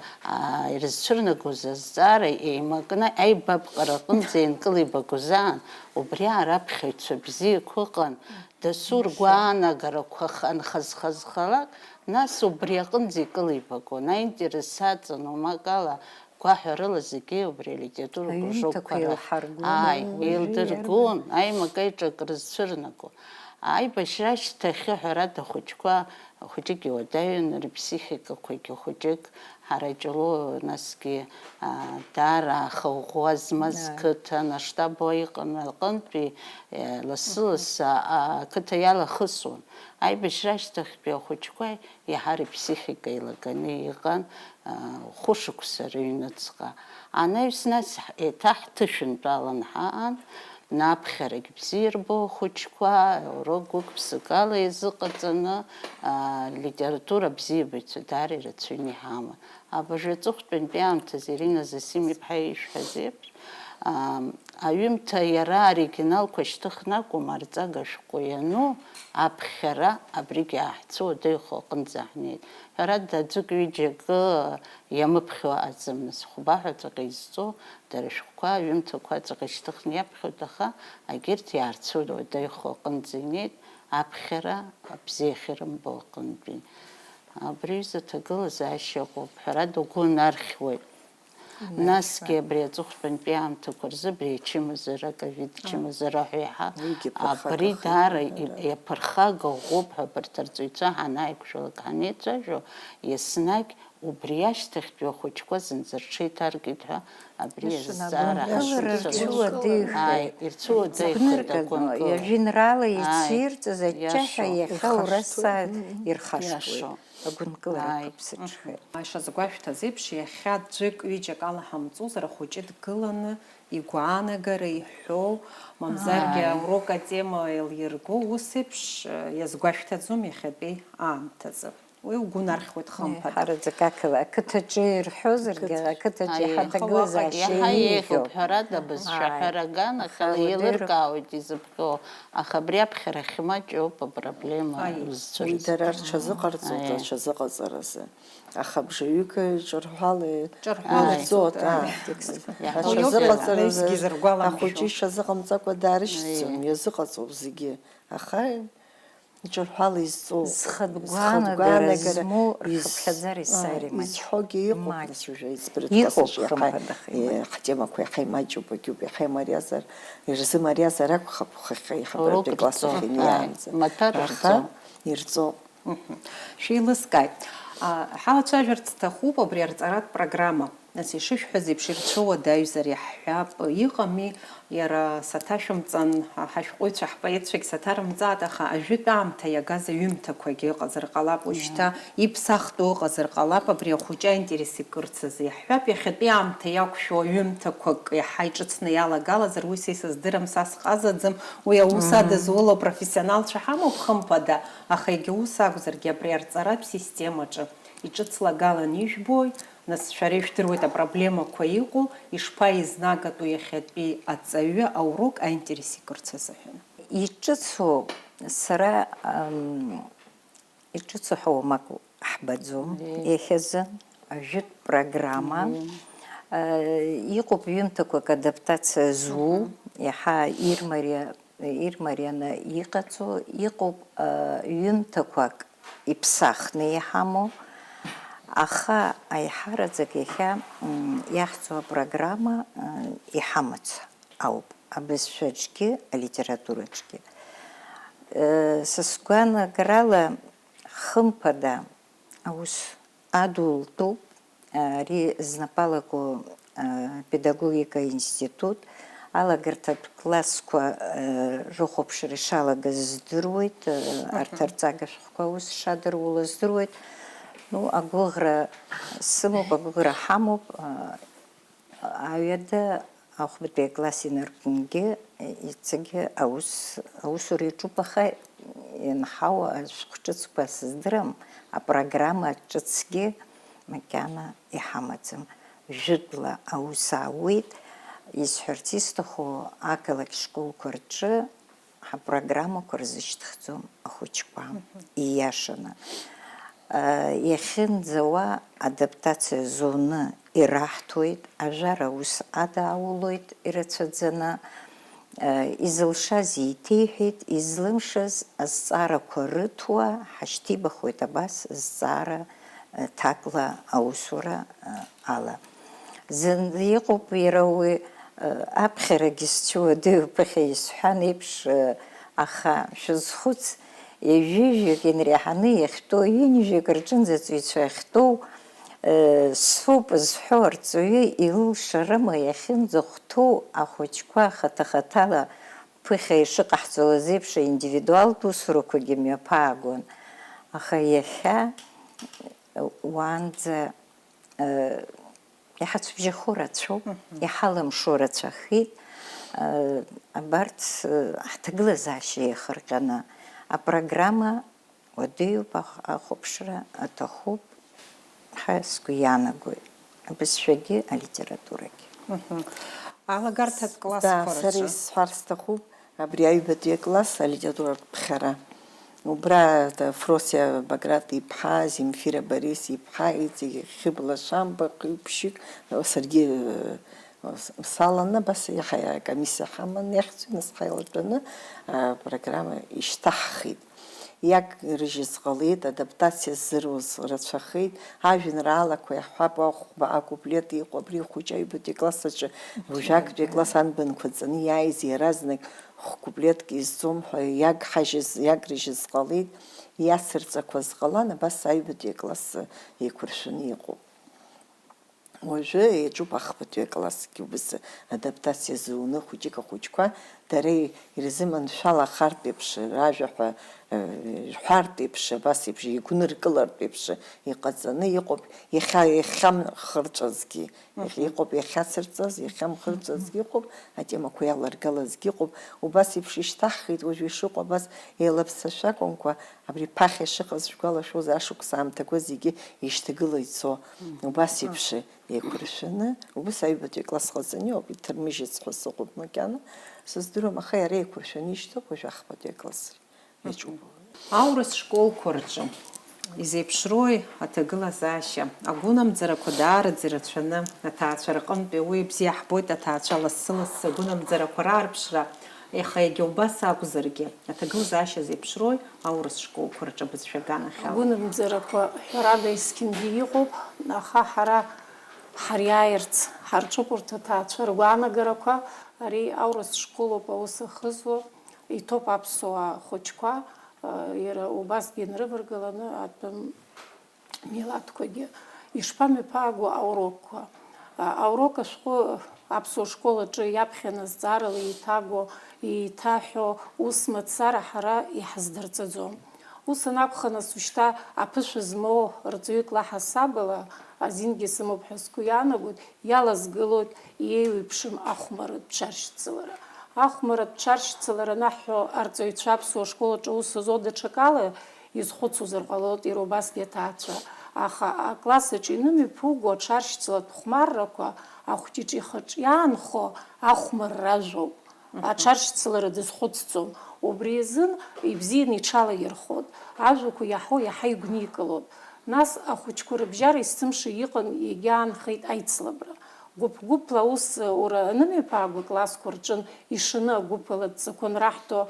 ирызцәырнагоз азҵаара еимакны аибабҟара аҟынӡа ианкылибагоз аан, убри араԥхьаҩцәа бзиақәа ыҟан, дасу ргәаанагарақәа анхазхазхалак, нас убри аҟынӡа икылибагон. Аинтерес аҵан, умакала гәаҳәарыла зегьы убри алитературатә кружокқәа еилдыргон, аимак аиҿак рызцәырнаго. Аибашьра ашьҭахь ҳәарада ахәыҷқәа, хәыҷык иуадаҩын, рыԥсихикақәагьы хәыҷык ҳараҷало, насгьы даара ахаӷәӷәа змаз қыҭа, аштаб иҟан аҟынтәи лассы-лассы ақыҭа иалахысуан. Аибашьра ашьҭахьтәи ахәыҷқәа иаҳар иԥсихика еилаганы иҟан хәышықәса рыҩныҵҟа. Анаҩс нас еиҭаҳҭышәынтәалан ҳаан, наԥхьарагь бзиа ирбо ахәыҷқәа, урок гәык-ԥсык ала иазыҟаҵаны литература абзиабаҩцәа даара ирацәаҩны иҳаман. Абыржәы аҵыхәтәантәи аамҭаз Ирина Засим-иԥҳа ишәҳәаз еиԥш, аҩымҭа иара оригиналқәа шьҭыхны акәым арҵага шәҟәы иану, аԥхьара абригь ааҳцо уадаҩхо аҟынӡа ҳнеит. Ҳәарада аӡәык ҩыџьа акы иамыԥхьо аӡам, нас хәбаҳәа ҵаҟа изҵо дара шәҟәқәа, аҩымҭақәа ҵаҟа ишьҭыхны иаԥхьоит, аха агьырҭ иаарцо уадаҩхо аҟынӡа инеит, аԥхьара абзиахьырымбо аҟынтәи. Абри аҩыза аҭагылазаашьа ыҟоуп, ҳәарада угәы нархьуеит. Насгьы абри аҵыхәтәантәи аамҭақәа рзы абри ачымазара, ковид чымазара ҳәа иаҳа, абри даара иаԥырхага ӷәӷәоуп ҳәа абарҭ арҵаҩцәа ҳанааиқәшәалак ҳанеицәажәо, еснагь убри ашьҭахьтәи ахәыҷқәа зынӡа рҽеиҭаркит ҳәа абри азҵаара ирцәуадаҩхеит агәынкыла. Ажәеинраала ицирҵаз аҷҷаҳәа иахьа ураса ирхашҭуеит. агәынкыларақәа ԥсыҽхеит. Ишазгәашәҭаз еиԥш, иахьа ӡәык ҩыџьак алаҳамҵозар ахәыҷы дгыланы игәаанагара иҳәоу, мамзаргьы аурок атема еилирго, ус еиԥш иазгәашәҭаӡом иахьатәи аамҭазы. Уи угәы нархьуеит хымԥада. Ҳараӡак ақыҭаҿы ирҳәозаргьы, ақыҭаҿы иҳаҭагылазаашьа иаҳа еиӷьуп, еиӷьуп. ҳәарада бызшәа ҳәараган, аха еилыркаауеит изыԥхьо, аха абри аԥхьара хьмаҷоуп апроблема зцәырҵ. Уи дара рҽазыҟарҵоит аҽазыҟаҵаразы. Аха бжаҩык ҿырҳәала ирҵоит. Аҽазыҟаҵаразы ахәыҷы ишазыҟамҵакәа даарышьҭӡом, иазыҟаҵоуп зегьы. Аха ҿырҳәала изҵоуп. Зхатә гәаанагара змоу рхыԥхьаӡара исааир имаҷ. Изҳәогьы иҟоуп, нас уажәы ҳтемақәа иаҳа имаҷуп, агьуп, иаҳа имариазар, ирзымариазар акәхап аиҳабыратәи класс ахь иниаанӡа. Аха ирҵоуп. Шәеилыскааит. Ҳалацәажәарц сҭахуп абри арҵаратә программа Нас ишышәҳәаз еиԥш ирцәыуадаҩзар иаҳҳәап, иҟами иара саҭашәымҵан ҳашәҟәыҩҩцәа ҳпоетцәагь саҭарымҵааит, аха ажәытә аамҭа иагаз аҩымҭақәагьы ыҟазар ҟалап, уажәшьҭа иԥсахтәу ыҟазар ҟалап, абри ахәыҷы аинтерес икырцаз иаҳҳәап, иахьатәи аамҭа иақәшәо аҩымҭақәак иаҳа иҿыцны иалагалазар, уи са исыздырам, са сҟазаӡам, уи аус адызуло профессионалцәа ҳамоуп хымԥада, аха егьа ус акәзаргьы абри арҵаратә системаҿы иҿыцлагалан ижәбои, нас шәара ишәдыруеит апроблемақәа иҟоу, ишԥаизнагатәу иахьатәи аҵаҩы аурок аинтерес икырцаз аҳәан. Иҿыцу сара иҿыцу ҳауамак ҳбаӡом иахьазы ажәытә программа иҟоуп ҩымҭақәак адаптациа зу иаҳа ирмарианы иҟаҵо, иҟоуп ҩымҭақәак иԥсахны иҳамоу, аха аиҳараӡак иахьа иахьӡу апрограмма иҳамац ауп абызшәаҿгьы алитератураҿгьы. Са сгәаанагарала хымԥада аус адултәуп, ари знапалаку педагогика институт алагарҭатә классқәа рыхәаԥшра ишалагаз здыруеит, арҭ арҵага шәҟәқәа аус шадыруало здыруеит. Ну, агәыӷра сымоуп, агәыӷра ҳамоуп, аҩада ахәбатәи акласс инаркынгьы иҵегьы аусура иаҿуп, аха ианҳау ашәҟәы ҿыцқәа сыздырам, апрограмма ҿыцгьы макьана иҳамаӡам. Жәытәла аус аауеит, исҳәарц исҭаху ақалақь школқәа рҿы ҳапрограммақәа рзышьҭыхӡом ахәыҷқәа, ииашаны. Иахьынӡауа адаптациа зоны ираҳҭоит, ажәар аус адаулоит ирацәаӡаны, изылшаз иҭеиҳәеит, излымшаз азҵаарақәа рыҭуа ҳашьҭибахуеит абас зҵаара ҭакла аусура ала. Иҟоуп иара уи аԥхьарагьы сцәыуадаҩуп, ԥыхьа исҳәан еиԥш, аха шәызхәыц, ҩыжәҩык инреиҳаны иахьтәоу, ҩынҩажәик рҿынӡа аҵаҩцәа иахьтәоу соуп зҳәо арҵаҩы илылшарыма иахьынӡахәҭоу ахәыҷқәа хаҭа-хаҭала ԥыхьа ишыҟаҳҵалаз еиԥш аиндивидуалтә усурақәагьы мҩаԥаагон. Аха иахьа уаанӡа иҳацәбжьахо рацәоуп, иҳалымшо рацәахеит, абарҭ ҳҭагылазаашьа иахырҟьаны. Апрограмма уадаҩуп, ахәаԥшра аҭахуп, ҳәа сгәы иаанагоит, абызшәагьы алитературагьы. Алагарҭатә Да, классқәа сара рҿы. исҳәар сҭахуп абри аҩбатәи акласс алитературатә ԥхьара. Убра Фросиа Баграт иԥҳа, Земфира Борис иԥҳа, иҵегь Хьыбла Шамба, ҟыҩ-ԥшьҩык, саргьы саланы, абас иаҳа акомиссиа ҳаман иахьӡу, нас ҳаилатәаны апрограмма ишьҭаҳхит. Иагрыжьыз ҟалеит, адаптациа ззыруз рацәахеит, ажәеинраалақәа иаҳҳәап, аӷәба акуплет иҟоу абри ахәыҷы аҩбатәи акласс аҿы уажәактәи акласс анбанқәа ҵаны иааиз иаразнак хә-куплетк изҵом ҳәа иагрыжьыз ҟалеит, иацырҵақәаз ҟалан, абас аҩбатәи акласс еиқәыршәаны иҟоуп. Уажәы иаҿуп ахԥатәи аклассгьы убас адаптациа зуны хәыҷык ахәыҷқәа дара ирзыманшәала ахартә еиԥш ражәаҳәа рҳәартә еиԥш, абас еиԥш игәныркылартә еиԥш иҟаҵаны иҟоуп, иахьамхырҵәазгьы иҟоуп, иахьацырҵаз, иахьамхырҵәазгьы иҟоуп, атемақәа иаларгалазгьы иҟоуп, убас еиԥш ишьҭаҳхит, уажәы ишыҟоу абас еилаԥсашәа акәымкәа, абри ԥахьа ишыҟаз шәгәалашәоз ашықәс аамҭақәа зегьы ишьҭагыла ицо, убас еиԥш еиқәыршәаны, убас аҩбатәи акласс ҟаҵаны иҟоуп, иҭырмыжьыц ҳәа сыҟоуп макьана, сыздыруам, аха иара еиқәыршәаны ишьҭоуп уажәы ахԥатәи акласс иаҿуп. Аурыс школқәа рҿы изеиԥшрои аҭагылазаашьа, агәынамӡарақәа даараӡа ирацәаны аҭаацәа рҟынтәи уи бзиа ҳбоит, аҭаацәа лассы-лассы агәынамӡарақәа раарԥшра, иаха егьа убас акәзаргьы аҭагылазаашьа зеиԥшрои аурыс школқәа рҿы абызшәа аганахьала. Агәынамӡарақәа ҳәарада есқьынгьы иҟоуп, аха ҳара ҳариааирц ҳарҿуп урҭ аҭаацәа ргәаанагарақәа, ари аурыс школоуп аус ахызуа, иҭоуп аԥсуаа хәыҷқәа, иара убасгьы инрываргаланы атәым милаҭқәагьы ишԥамҩаԥааго аурокқәа. аурок ашәҟәы аԥсуа школ аҿы иаԥхьаны зҵаарала еиҭаго, еиҭаҳәо ус мацара ҳара иҳаздырҵаӡом. Ус анакәха, нас ушьҭа аԥышәа змоу рҵаҩык лаҳасабала, азингьы сымоуп ҳәа сгәы иаанагоит, иалазгылоит иеиуеиԥшым ахәмаратә ҽаршьцылара. Ахәмаратә ҽаршьцылара анаҳҳәо арҵаҩцәа аԥсуа школ аҿы ус зо даҽакала изхәыцуазар ҟалоит иара убасгьы аҭаацәа. Аха акласс аҿы инымҩаԥуго аҽаршьцылатә хәмаррақәа ахәҷыҷ ихаҿ иаанхо ахәмарра ажәоуп. Аҽаршьцылара дазхәыцӡом. Убри азын ибзианы иҽалаирхәот, ажәақәа иаҳо иаҳа игәникылот. Нас ахәыҷқәа рыбжьара есымша иҟан егьаанхеит аицлабра. Гәыԥ-гәыԥла ус ура анымҩаԥааго классқәа рҿын ишаны агәыԥала ҵақәа раҳҭо,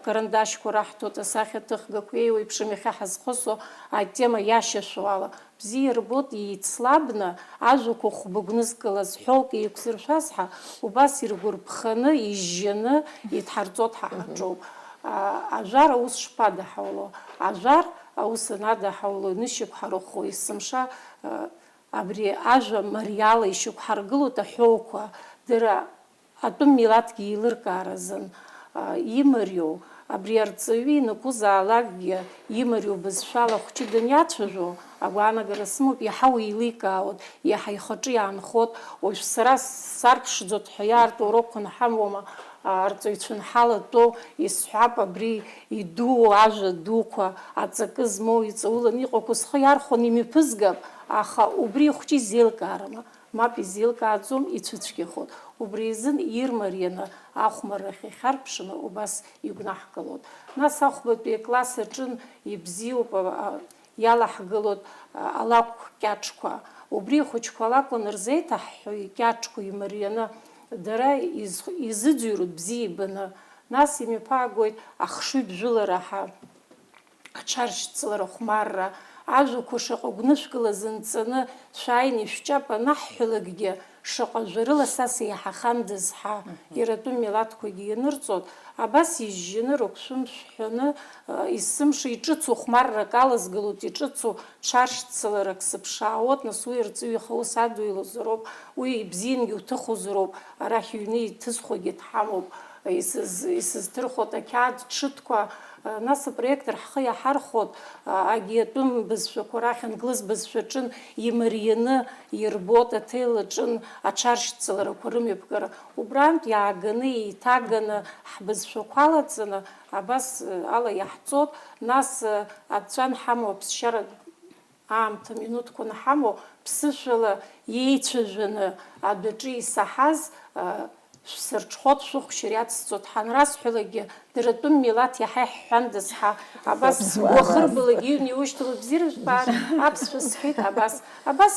карандашьқәа раҳҭо, асахьа ҭыхгақәа еиуеиԥшым иахьа ҳазхысо атема иашьашәо ала. Бзиа рбот еицлабны ажәақәа хәба-гәнызкылаз ҳәоук еиқәзыршәаз ҳа убас иргәарԥханы, ижьжьаны идҳарҵот ҳа ҳаҿоуп. Ажәар аус шԥадаҳауло? Ажәар аус анадаҳауло нышьақәҳарыхәо есымша абри ажәа мариала ишьақәҳаргылоит аҳәоуқәа, дара атәым милаҭгьы еилыркааразын имариоу, абри арҵаҩы инакәызаалакгьы имариоу бызшәала хәҷы даниацәажәо, агәаанагара сымоуп, иаҳа уеиликаауот, иаҳа ихаҿы иаанхот, уажә сара сарԥшӡот ҳәа иаарту урокқәа наҳамуама, арҵаҩцәа нҳалатәоу, исҳәап абри идуу ажәа дуқәа, аҵакы змоу иҵауланы иҟақәо схы иархәаны имҩаԥызгап, аха убри хәҷы изеилкаарама, мап изеилкааӡом, ицәыцәгьахот. Убри азын ирмарианы ахәмаррахь ихьарԥшны убас игәнаҳгалот. Нас ахәбатәи акласс аҿын ибзиоуп, иалаҳгылот алакә кьаҿқәа. Убри ахәыҷқәа алакәын рзеиҭаҳҳәо икьаҿқәа имарианы дара изыӡырҩуеит бзиа ибаны. Нас имҩаԥаагоит ахшыҩ бжәылара ҳа, аҽаршьцылара хәмарра, ажәақәа шаҟа гәнышәкылаз нҵаны шәааины ишәҷап анаҳҳәалакгьы шаҟа жәарыла сас иаҳахандаз ҳа иара атәым милаҭқәагьы ианырҵот, абас ижьжьаны рыгәшәымшә ҳәаны есымша иҿыцу хәмаррак алазгалоит, иҿыцу ҽаршьцыларак сыԥшаауот, нас уи арҵаҩы иаха ус адуилозароуп, уи бзиангьы уҭыхозароуп, арахь иҩны иҭызхуагьы дҳамоуп, исызҭырхот ақьаад ҽыҭқәа. Нас апроектор ҳхы иаҳархәот, агьиатәым бызшәақәа рахь англыз бызшәаҿын имарианы ирбот аҭел аҿын аҽаршьцыларақәа рымҩаԥгара. Убрантә иааганы, еиҭаганы ҳбызшәақәа алаҵаны абас ала иаҳҵот. Нас адҵәа нҳамоу, аԥсшьара аамҭа минуҭқәа нҳамоу, ԥсышәала иеицәажәаны адәаҿы исаҳаз сырҽхәот, шәыхәшьыр иацсҵот, ҳанрасҳәалагьы дара атәым милаҭ иаҳа иҳҳәандаз ҳа, абас уахырбалагьы иҩны иушьҭало бзиара жәбаар, аԥсшәа сҳәеит, абас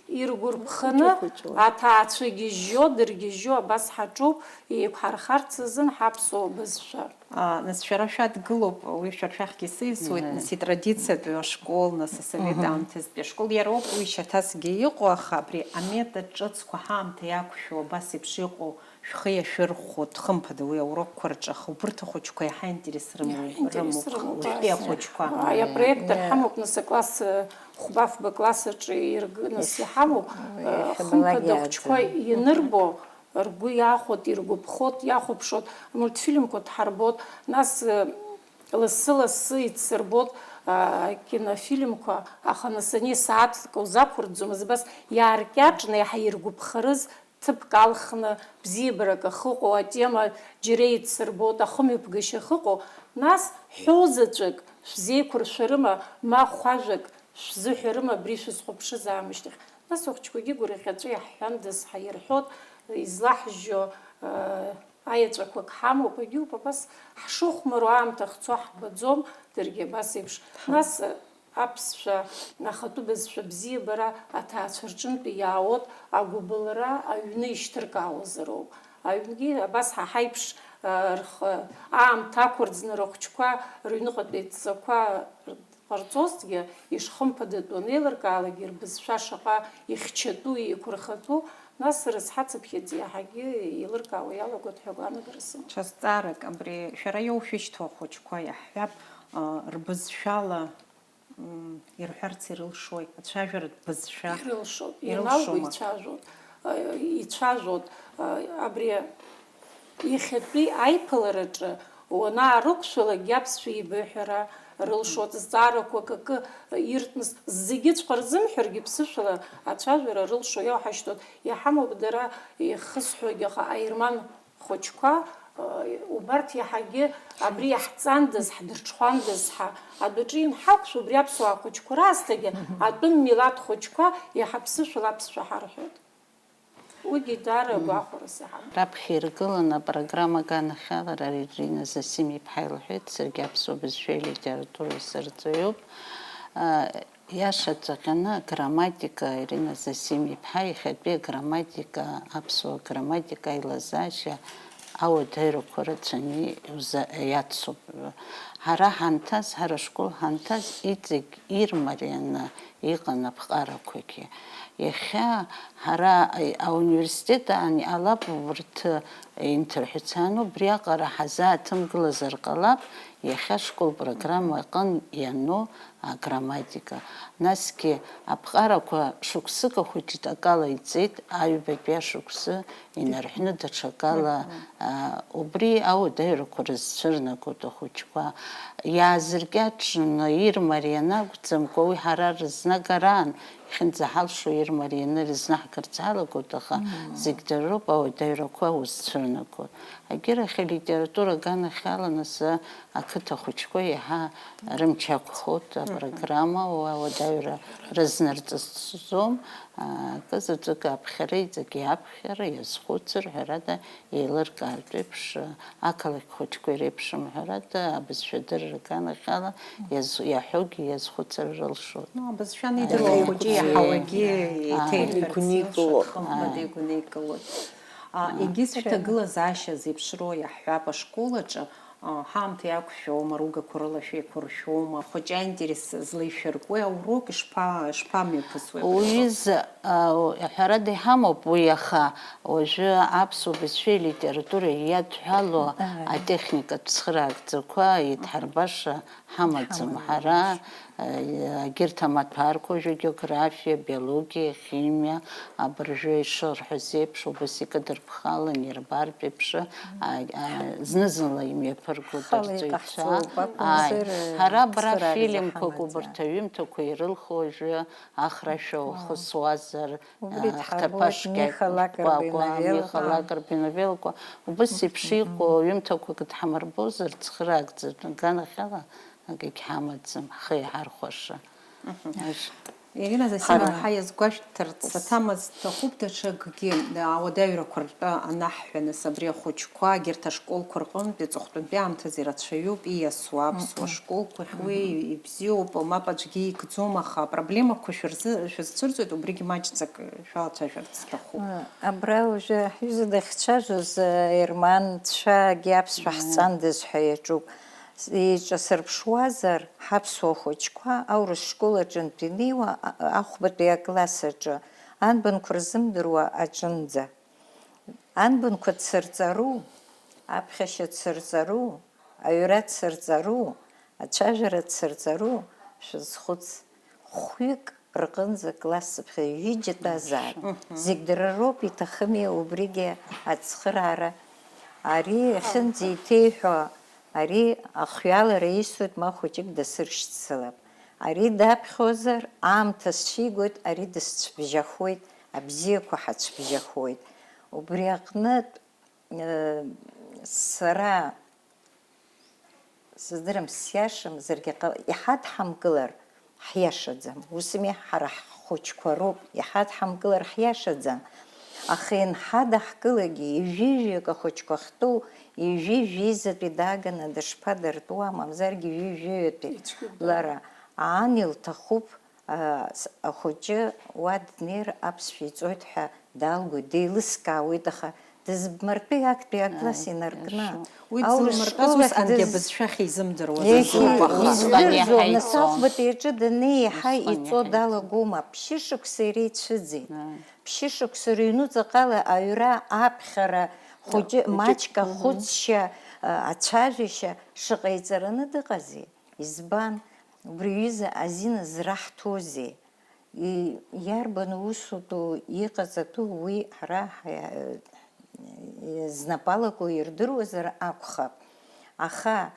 иргәарԥханы аҭаацәагьы жьо, даргьы жьо, абас ҳаҿуп, еиқәҳархарц азын ҳаԥсуа бызшәа. Нас шәара шәадгылоуп, уи шәара шәахьгьы сеисуеит, нас итрадициатәи ашкол, нас асовет аамҭазтәи ашкол, иара ауп уи шьаҭасгьы иҟоу, аха абри аметод ҿыцқәа ҳаамҭа иақәшәо, абас еиԥш иҟоу шәхы иашәырхәот, хымԥада уи аурокқәа рҿы, аха убырҭ ахәыҷқәа иаҳа интерес рымоуп, уажәтәи ахәыҷқәа. Апроектор ҳамоуп, нас акласс хәба-фба класс аҿы нас иҳамоуп, хымԥада ахәыҷқәа ианырбо, ргәы иаахәот, иргәаԥхот, иахәаԥшот, мультфильмқәа дҳарбот, нас лассы-лассы ицырбот кинофильмқәа, аха нас ани сааҭк узақәырӡомызт, абас иааркьаҿны иаҳа иргәаԥхарыз ҭыԥк алхны бзиабарак ахыҟоу, атема џьара еицырбот, ахымҩаԥгашьа ахыҟоу, нас ҳәоу-заҵәык шәзеиқәыршәарыма, ма хәажәак шәзыҳәарыма абри шәызхәаԥшыз аамышьҭахь. Нас ахәыҷқәагьы гәырӷьаҵәа иаҳҳәандаз ҳаирҳәот, излаҳжьо аеҵәақәак ҳамоуп, агьоуп, абас ҳшыхәмаруа аамҭа хцо ҳбаӡом, даргьы абас еиԥш. Нас аԥсшәа, ахатәы бызшәа бзиабара аҭаацәа рҿынтәи иаауот, агәыбылра аҩны ишьҭыркаауазароуп. Аҩнгьы абас ҳаҳаиԥш аамҭа ақәырӡны рыхәҷқәа рыҩныҟатәи ҵақәа ҟарҵозҭгьы ишхымԥадатәу анеилыркаалагьы рбызшәа шаҟа ихьчатәу, еиқәырхатәу, нас рызҳацыԥхьаӡа иаҳагьы еилыркаауа иалагоит ҳәа агәаанагара сымоуп. Ҽазҵаарак, абри шәара иоушәышьҭуа ахәыҷқәа иаҳҳәап, рбызшәала ирҳәарц ирылшои ацәажәаратә бызшәа Ирылшоит, ирылшома? ианалго ицәажәоит, абри ихьатәи аиԥылараҿы уанаарықәшәалак аԥсшәа еибыҳәара рылшоит, зҵаарақәак акы иртәыз зегьыҵәҟьа рзымҳәаргьы ԥсышәала ацәажәара рылшо иауҳашьҭоит. Иаҳамоуп дара ихысҳәогьы аерман хәыҷқәа, убарҭ иаҳагьы абри иаҳҵандаз, ҳдырҽхәандаз, адәаҿы инҳақәшәо убри аԥсуаа хәыҷқәа раасҭагьы атәым милаҭ хәыҷқәа иаҳа ԥсышәала аԥсшәа ҳарҳәоит. Уигьы даара гәаҟрас иҳамоуп. Раԥхьа иргыланы апрограмма аганахьалара Ирина Засим-иԥҳа илҳәеит, саргьы аԥсуа бызшәеи литературеи сырҵаҩуп. Иашаҵәҟьаны аграмматика Ирина Засим-иԥҳа ихьатәи аграмматика, аԥсуа грамматика аилазаашьа ауадаҩрақәа рацәаны иацуп. Ҳара ҳанҭаз, ҳара ашкол ҳанҭаз иҵегь ирмарианы иҟан аԥҟарақәагьы. Иахьа ҳара ауниверситет иҟалап урҭ инҭырҳәцааны убриаҟара ҳазааҭымгылазар ҟалап, иахьа школ программа аҟын иану аграмматика. Насгьы аԥҟарақәа шықәсык ахәыҷы акала иҵеит, аҩбатәи ашықәсы инарҳәны даҽакала убри ауадаҩрақәа рызцәырнагоит ахәыҷқәа. Иаазыркьаҿны ирмарианы акәӡамкәа уи ҳара рызнагараан ихьынӡаҳалшо ирмарианы рызнаҳгарц ҳалагоит, аха зегь дароуп ауадаҩрақәа узцәырнагоит. Агьырахь алитература аганахьала нас ақыҭа хәыҷқәа иаҳа рымч ақәхоит апрограмма ауадаҩра рызнарҵысӡом. Акызаҵәык аԥхьара, иҵегь аԥхьара иазхәыцыр ҳәарада еилыркаартә еиԥш, ақалақь хәыҷқәа иреиԥшым ҳәарада абызшәадырра аганахьала иаҳәогьы иазхәыцыр рылшоит. Абызшәа неидыруа ахәыҷы иаҳауагьы игәникыло. игәникылоит. Егьыс шәҭагылазаашьа зеиԥшроу иаҳҳәап ашкол аҿы, ҳаамҭа иақәшәоума, ругақәа рыла шәеиқәыршәоума, ахәыҷы аинтерес злаишәыркуеи аурок ишԥамҩаԥысуеи? Уиза ҳәарада иҳамоуп уи, аха уажәы аԥсуа бызшәеи литературеи иадҳәало атехникатә цхыраагӡақәа идҳарбаша ҳамаӡам. Ҳара егьырҭ амаҭәарқәа уажәы географиа, биологиа, химиа, абыржәы ишырҳәоз еиԥш убас икыдырԥхалан ирбартә еиԥш зны-зынла имҩаԥыргоит арҵаҩцәа. Ҳара абра фильмқәак убарҭ аҩымҭақәа ирылху уажәы ахрашәа ухысуазар, Миха Лакрба иновелақәа, убас еиԥш иҟоу аҩымҭақәак дҳамырбозар, цхыраагӡатә аганахьала акгьы ҳамаӡам, ҳхы иҳархәаша. Ирина Засим-иԥҳа иазгәашәҭарц аҭамыз сҭахуп даҽакгьы, ауадаҩрақәа ртәы анаҳҳәа, нас абри ахәыҷқәа егьырҭ ашколқәа рҟынтә иҵыхәтәантәи аамҭазы ирацәаҩуп, ииасуа аԥсуа школқәа ихуеи, ибзиоуп, мап аӡәгьы икӡом, аха апроблемақәа шәазцәырҵуеит, убригьы маҷӡак шәалацәажәарц сҭахуп. Абра уажәы ҳҩыза дахьцәажәоз Ерман дцәагьы аԥсшәа ҳҵандаз ҳәа иаҿуп. Иҿасырԥшуазар ҳаԥсуа хәыҷқәа аурыс школ аҿынтә инеиуа ахәбатәи акласс аҿы анбанқәа рзымдыруа аҿынӡа. Анбанқәа дсырҵару, аԥхьашьа дсырҵару, аҩра дсырҵару, ацәажәара дсырҵару, шәазхәыц, хәҩык рҟынӡа классыԥхьа ҩыџьа тәазаап. Зегь дара роуп, иҭахыми убригьы ацхыраара. Ари ахьынӡеиҭеиҳәо ари ахҩалара исуеит, ма хәыҷык дасыршьцылап. Ари даԥхьозар аамҭа сшигоит, ари дысцәбжьахоит, абзиақәа ҳацәбжьахоит. Убри аҟнытә сара сыздырам сиашамзаргьы иҳадҳамкылар ҳиашаӡам. Усми ҳара ҳхәыҷқәа роуп, иҳадҳамкылар ҳиашаӡам. Аха инҳадаҳкылагьы ижәижәҩык ахәыҷқәа ахьтәоу, ижәижәизатәи дааганы дышԥадыртуа, мамзаргьы ижәижәҩатәи лара аан илҭахуп ахәыҷы уа днеир аԥсшәа иҵоит ҳәа далгоит, деилыскаауеит, аха дызбмыртәи актәи акласс инаркны. Уи дзыммыртәаз усҟангьы абызшәахь изымдыруаз. Издырӡом, нас ахәбатәи аҿы даннеи иаҳа иҵо далагома, ԥшьышықәса иреицәыӡит. Ԥшьышықәса рыҩнуҵаҟала аҩра, аԥхьара, хәыҷы маҷк ахәыцшьа, ацәажәашьа шаҟа иҵараны дыҟази. Избан? убри аҩыза азина зраҳҭозеи? Иарбан усутәу иҟаҵатәу уи ҳара знапалаку ирдыруазар акәхап. Аха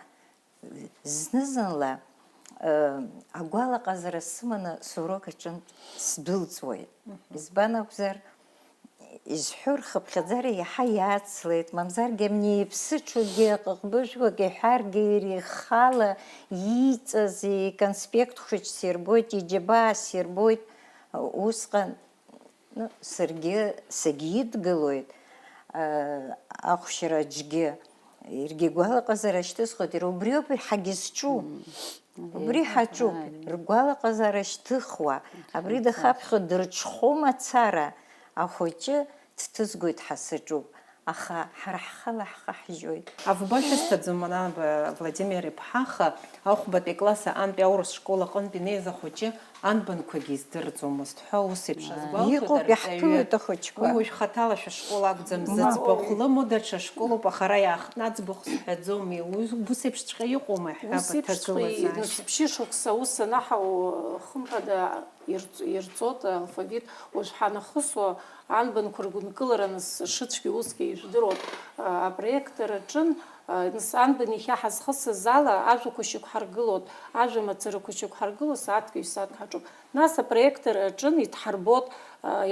зны-зынла агәалаҟазара сыманы сурок аҿынтә сдәылҵуеит. Избан акәзар, изҳәо рхыԥхьаӡара иаҳа иацлеит, мамзаргьы амнеиԥсыҽугьы ҟыҟбыжәқәак иҳәаргьы иара ихала ииҵаз иконспект хәыҷ сирбоит, иџьабаа сирбоит. Усҟан саргьы сагьидгылоит ахәшьараҿгьы. Иаргьы игәалаҟазара шьҭысхуеит, иара убриоуп ҳагьызҿу. Убри ҳаҿуп, ргәалаҟазара шьҭыхуа. Абри дахаԥхьо дырҽхәо мацара, ахәыҷы дҭызгоит ҳасаҿуп. Аха ҳара ҳхала ҳхаҳжьоит. Авбашьысҭаӡом Владимир иԥҳаха ахәбатәи класс антәи аурыс школ аҟынтә инеиз ахәыҷы анбанқәагьы издырӡомызт ҳәа ус еиԥш азгәалҭоит. Иҟоуп, иаҳԥылоит ахәыҷқәа. Уи уажә хаҭала шәышкол акәӡам, зыӡбахә лымоу даҽа школуп, аха ара иаахтны аӡбахә сҳәаӡоми. Ус еиԥшҵәҟьа иҟоума иҳәап аҭагылазаашьа. Насыԥшьы шықәса ус анаҳау хымԥада ирҵот алфавит уажә ҳанахысуа анбанқәа ргәынкылара шыцәгьа усгьы ижәдыруа апроектор аҿын анбан иахьа ҳазхысыз ала ажәақәа шьақәҳаргылоит, ажәа мацарақәа шьақәҳаргыло сааҭк-ҩ сааҭк ҳаҿуп. Нас апроектор аҿын иҭҳарбот,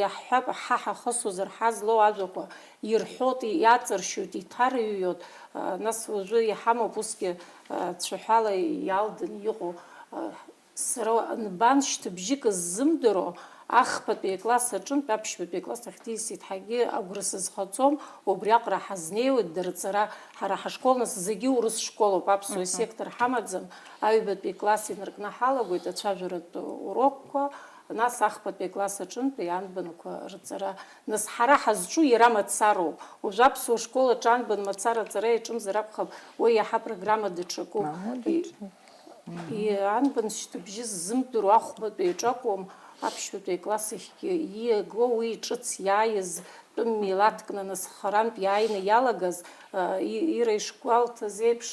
иаҳҳәап ҳа ҳахысозар ҳазлоу ажәақәа ирҳәот, иаҵыршьоит, иҭарыҩуот. Нас уажәы иҳамоуп усгьы цәаҳәала иалдын иҟоу. Сара нбан шьҭыбжьык ззымдыро ахԥатәи акласс аҿынтә аԥшьбатәи акласс ахь дисит, ҳагьы агәра сызхаҵом, убриаҟара ҳазнеиуеит дырҵара. Ҳара ҳашкол нас зегьы урыс школуп, аԥсуа сектор ҳамаӡам. Аҩбатәи класс инаркны ҳалагоит ацәажәаратә урокқәа. Нас ахԥатәи акласс аҿынтәи анбанқәа рҵара. Нас ҳара ҳазҿу иара мацароуп. Уажә аԥсуа школ аҿы анбан мацара аҵара иаҿымзар акәхап, уи иаҳа программа даҽакуп. Анбан шьҭыбжьы ззымдыруа ахәбатәи аҿакәым, аԥшьбатәи акласс ахьгьы иаго уи ҿыц иааиз тәым милаҭкны нас харантә иааины иалагаз ира ишгәалҭаз еиԥш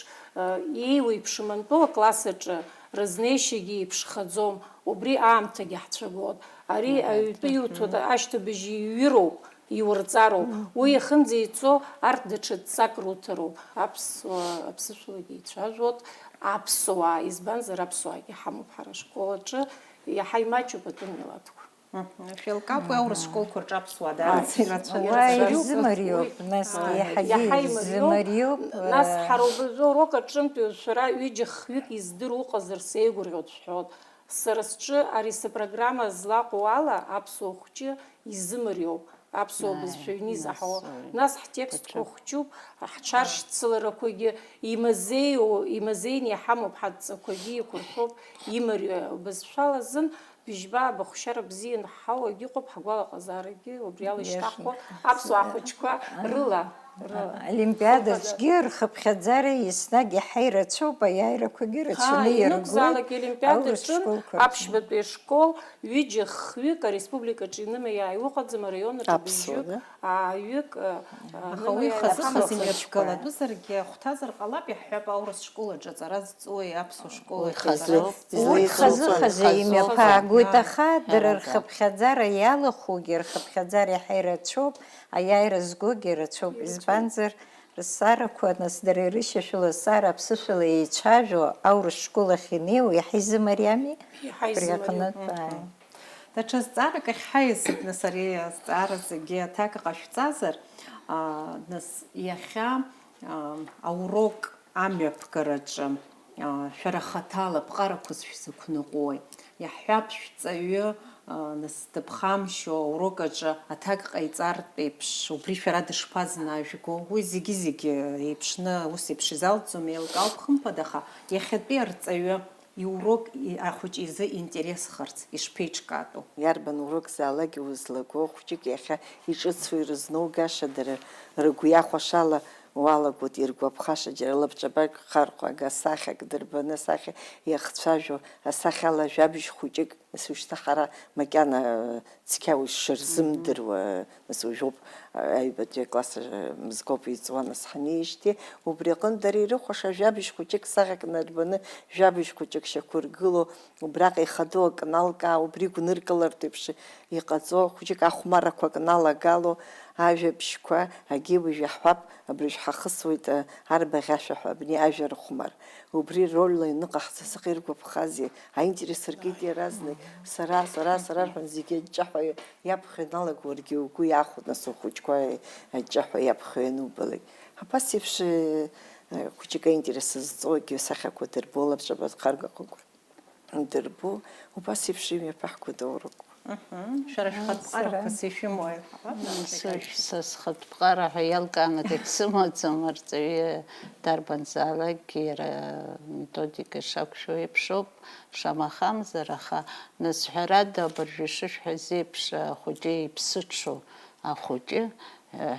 еиуеиԥшымантәу акласс аҿы рызнеишьагьы еиԥшхаӡом. Убри аамҭагьы ҳцәагот. Ари аҩтәы иуҭоит ашьҭыбжь иҩыроуп, иурҵароуп. Уи иахынӡа ицо арҭ даҽа ҵак руҭароуп. Аԥсышәалагьы ицәажәот. Аԥсуаа, избанзар аԥсуаагьы ҳамоуп ҳара ашкол аҿы, иаҳа имаҷуп атәым милаҭқәа. Шәеилкаап уи аурыс школқәа рҿы аԥсуаа даараӡа Изымариоуп, нас иаҳагьы изымариоуп. Нас ҳара убажәы урок аҿынтәи шәара ҩыџьа-хҩык издыру уҟазар сеигәырӷьот шәҳәот. Сара сҿы ари сыпрограмма злаҟоу ала аԥсуа хәҷы изымариоуп. Аԥсуа бызшәа аҩны изаҳауа. Нас ҳтекстқәа хәҷуп, ҳҽаршьцыларақәагьы имазеины иҳамоуп, ҳадҵақәагьы иқәырхоуп, имариоу бызшәала азын быжьбаа бахәшьара бзиан ҳауагьы ыҟоуп, ҳгәалаҟазаарагьы убри ала ишьҭаҳхуа аԥсуаа хәыҷқәа рыла. Олимпиадаҿгьы рхыԥхьаӡара еснагь иаҳа ирацәоуп, аиааирақәагьы рацәаны Ианықәзаалак олимпиада аҿын аԥшьбатәи ашкол ҩыџьа-хҩык ареспубликаҿы инымаиааиуа ыҟаӡам, араионаҿы быжьҩык, ааҩык. Аха уи хазы-хазы имҩаԥгалатәызаргьы хәҭазар ҟалап иаҳҳәап аурыс школ аҿы аҵара зҵуеи аԥсуа школ аҿы. Урҭ хазы-хазы имҩаԥаагоит, аха дара рхыԥхьаӡара иалахәугьы рхыԥхьаӡара иаҳа ирацәоуп, аиааира згогьы ирацәоуп. Избанзар рсарақәа нас дара ирышьашәыла сара аԥсышәала еицәажәо аурыс школ ахь инеиуа иаҳа изымариами? Абри аҟнытә. Даҽа зҵаарак ахь ҳаиасып, нас ари азҵаара зегьы аҭак ҟашәҵазар, нас иахьа аурок амҩаԥгараҿы шәара хаҭала ԥҟарақәас шәзықәныҟәои. Иаҳҳәап шәҵаҩы нас дыԥхамшьо аурок аҿы аҭак ҟаиҵартә еиԥш, убри шәара дышԥазнажәго, уи зегьы еиԥшны ус еиԥш изалҵом, еилкаауп хымԥада, аха иахьатәи арҵаҩы иурок ахәыҷ изы интересхарц ишԥеиҿкаатәу? Иарбан урок заалакгьы узлаго хәҷык иахьа иҿыцуа ирызнаугаша, дара рыгәы иахәашала уалагоит иргәаԥхаша, џьара лабҿабак харҟәага асахьак дырбаны, асахьа иахцәажәо, асахьала жәабжь хәыҷык, нас ушьҭа ҳара макьана цқьа ишырзымдыруа, нас ужәоуп аҩбатәи акласс мызкоуп иҵуа нас ҳанеижьҭеи, убри аҟынтә дара ирыхәаша жәабжь хәыҷык сахьак нарбаны, жәабжь хәыҷык шьақәыргыло, убраҟа ихадоу акы налкаа, убри гәныркылартә еиԥш иҟаҵо, хәыҷык ахәмаррақәак налагало, ажәабжьқәа агьи-уажәи иаҳҳәап, абыржә ҳахысуеит арбаӷь ашәаҳәа, абни ажәа рыхәмар. Убри рольла иныҟаҳҵа сыҟа иргәаԥхазеи, аинтерес ркит иаразнак, сара рҳәан зегьы аҷҷаҳәа иаԥхьо иналаго, уаргьы угәы иаахәоит, нас ухәыҷқәа аҷҷаҳәа иаԥхьо ианубалак. Абас еиԥш хәыҷык аинтерес зҵоу асахьақәа дырбо, лабҿаба харгаҟақәа дырбо, убас еиԥш имҩаԥаҳгоит аурокқәа. Шәара шәхатәҟарақәас ишәымоуи? Са схатәҟара ҳәа иалкааны дагьсымаӡам, арҵаҩы дарбанзаалакгьы иара методика шақәшәо еиԥшоуп, шамахамзар, аха нас ҳәарада абыржәы ишышәҳәаз еиԥш ахәыҷы иԥсыҽу ахәыҷы,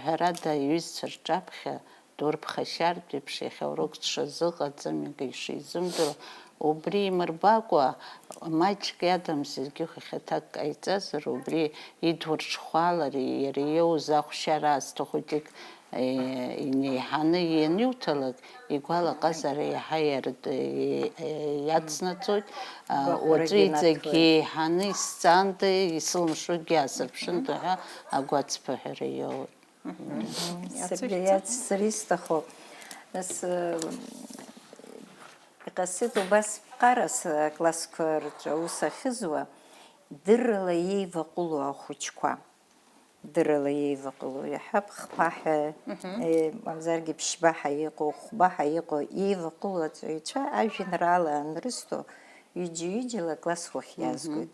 ҳәарада иҩызцәа рҿаԥхьа дурԥхашьартә еиԥш иахьа урок дшазыҟаҵам, ишизымдыруа, убри имырбакәа маҷк иадамзаргьы хьаҭак ҟаиҵазар, убри идурҽхәалар, иара иоуз ахәшьара аасҭа хәыҷык инеиҳаны ианиуҭалак, игәалаҟазара иаҳа иацнаҵоит, уаҵәы иҵегьы еиҳаны исҵаанда, исылымшогьы аасырԥшында ҳәа агәаҵԥыҳәара иоуит. Иацҵар исҭаху, нас иҟасҵеит убас ԥҟарас аклассқәа рҿы аус ахьызуа, дыррала иеиваҟәыло ахәыҷқәа. Дыррала иеиваҟәыло, иаҳҳәап хԥаҳәа, мамзаргьы ԥшьбаҳа иҟоу, хәбаҳа иҟоу, иеиваҟәыло аҵаҩцәа ажәеинраала анрысҭо, ҩыџьа-ҩыџьала акласс хәахь иазгоит.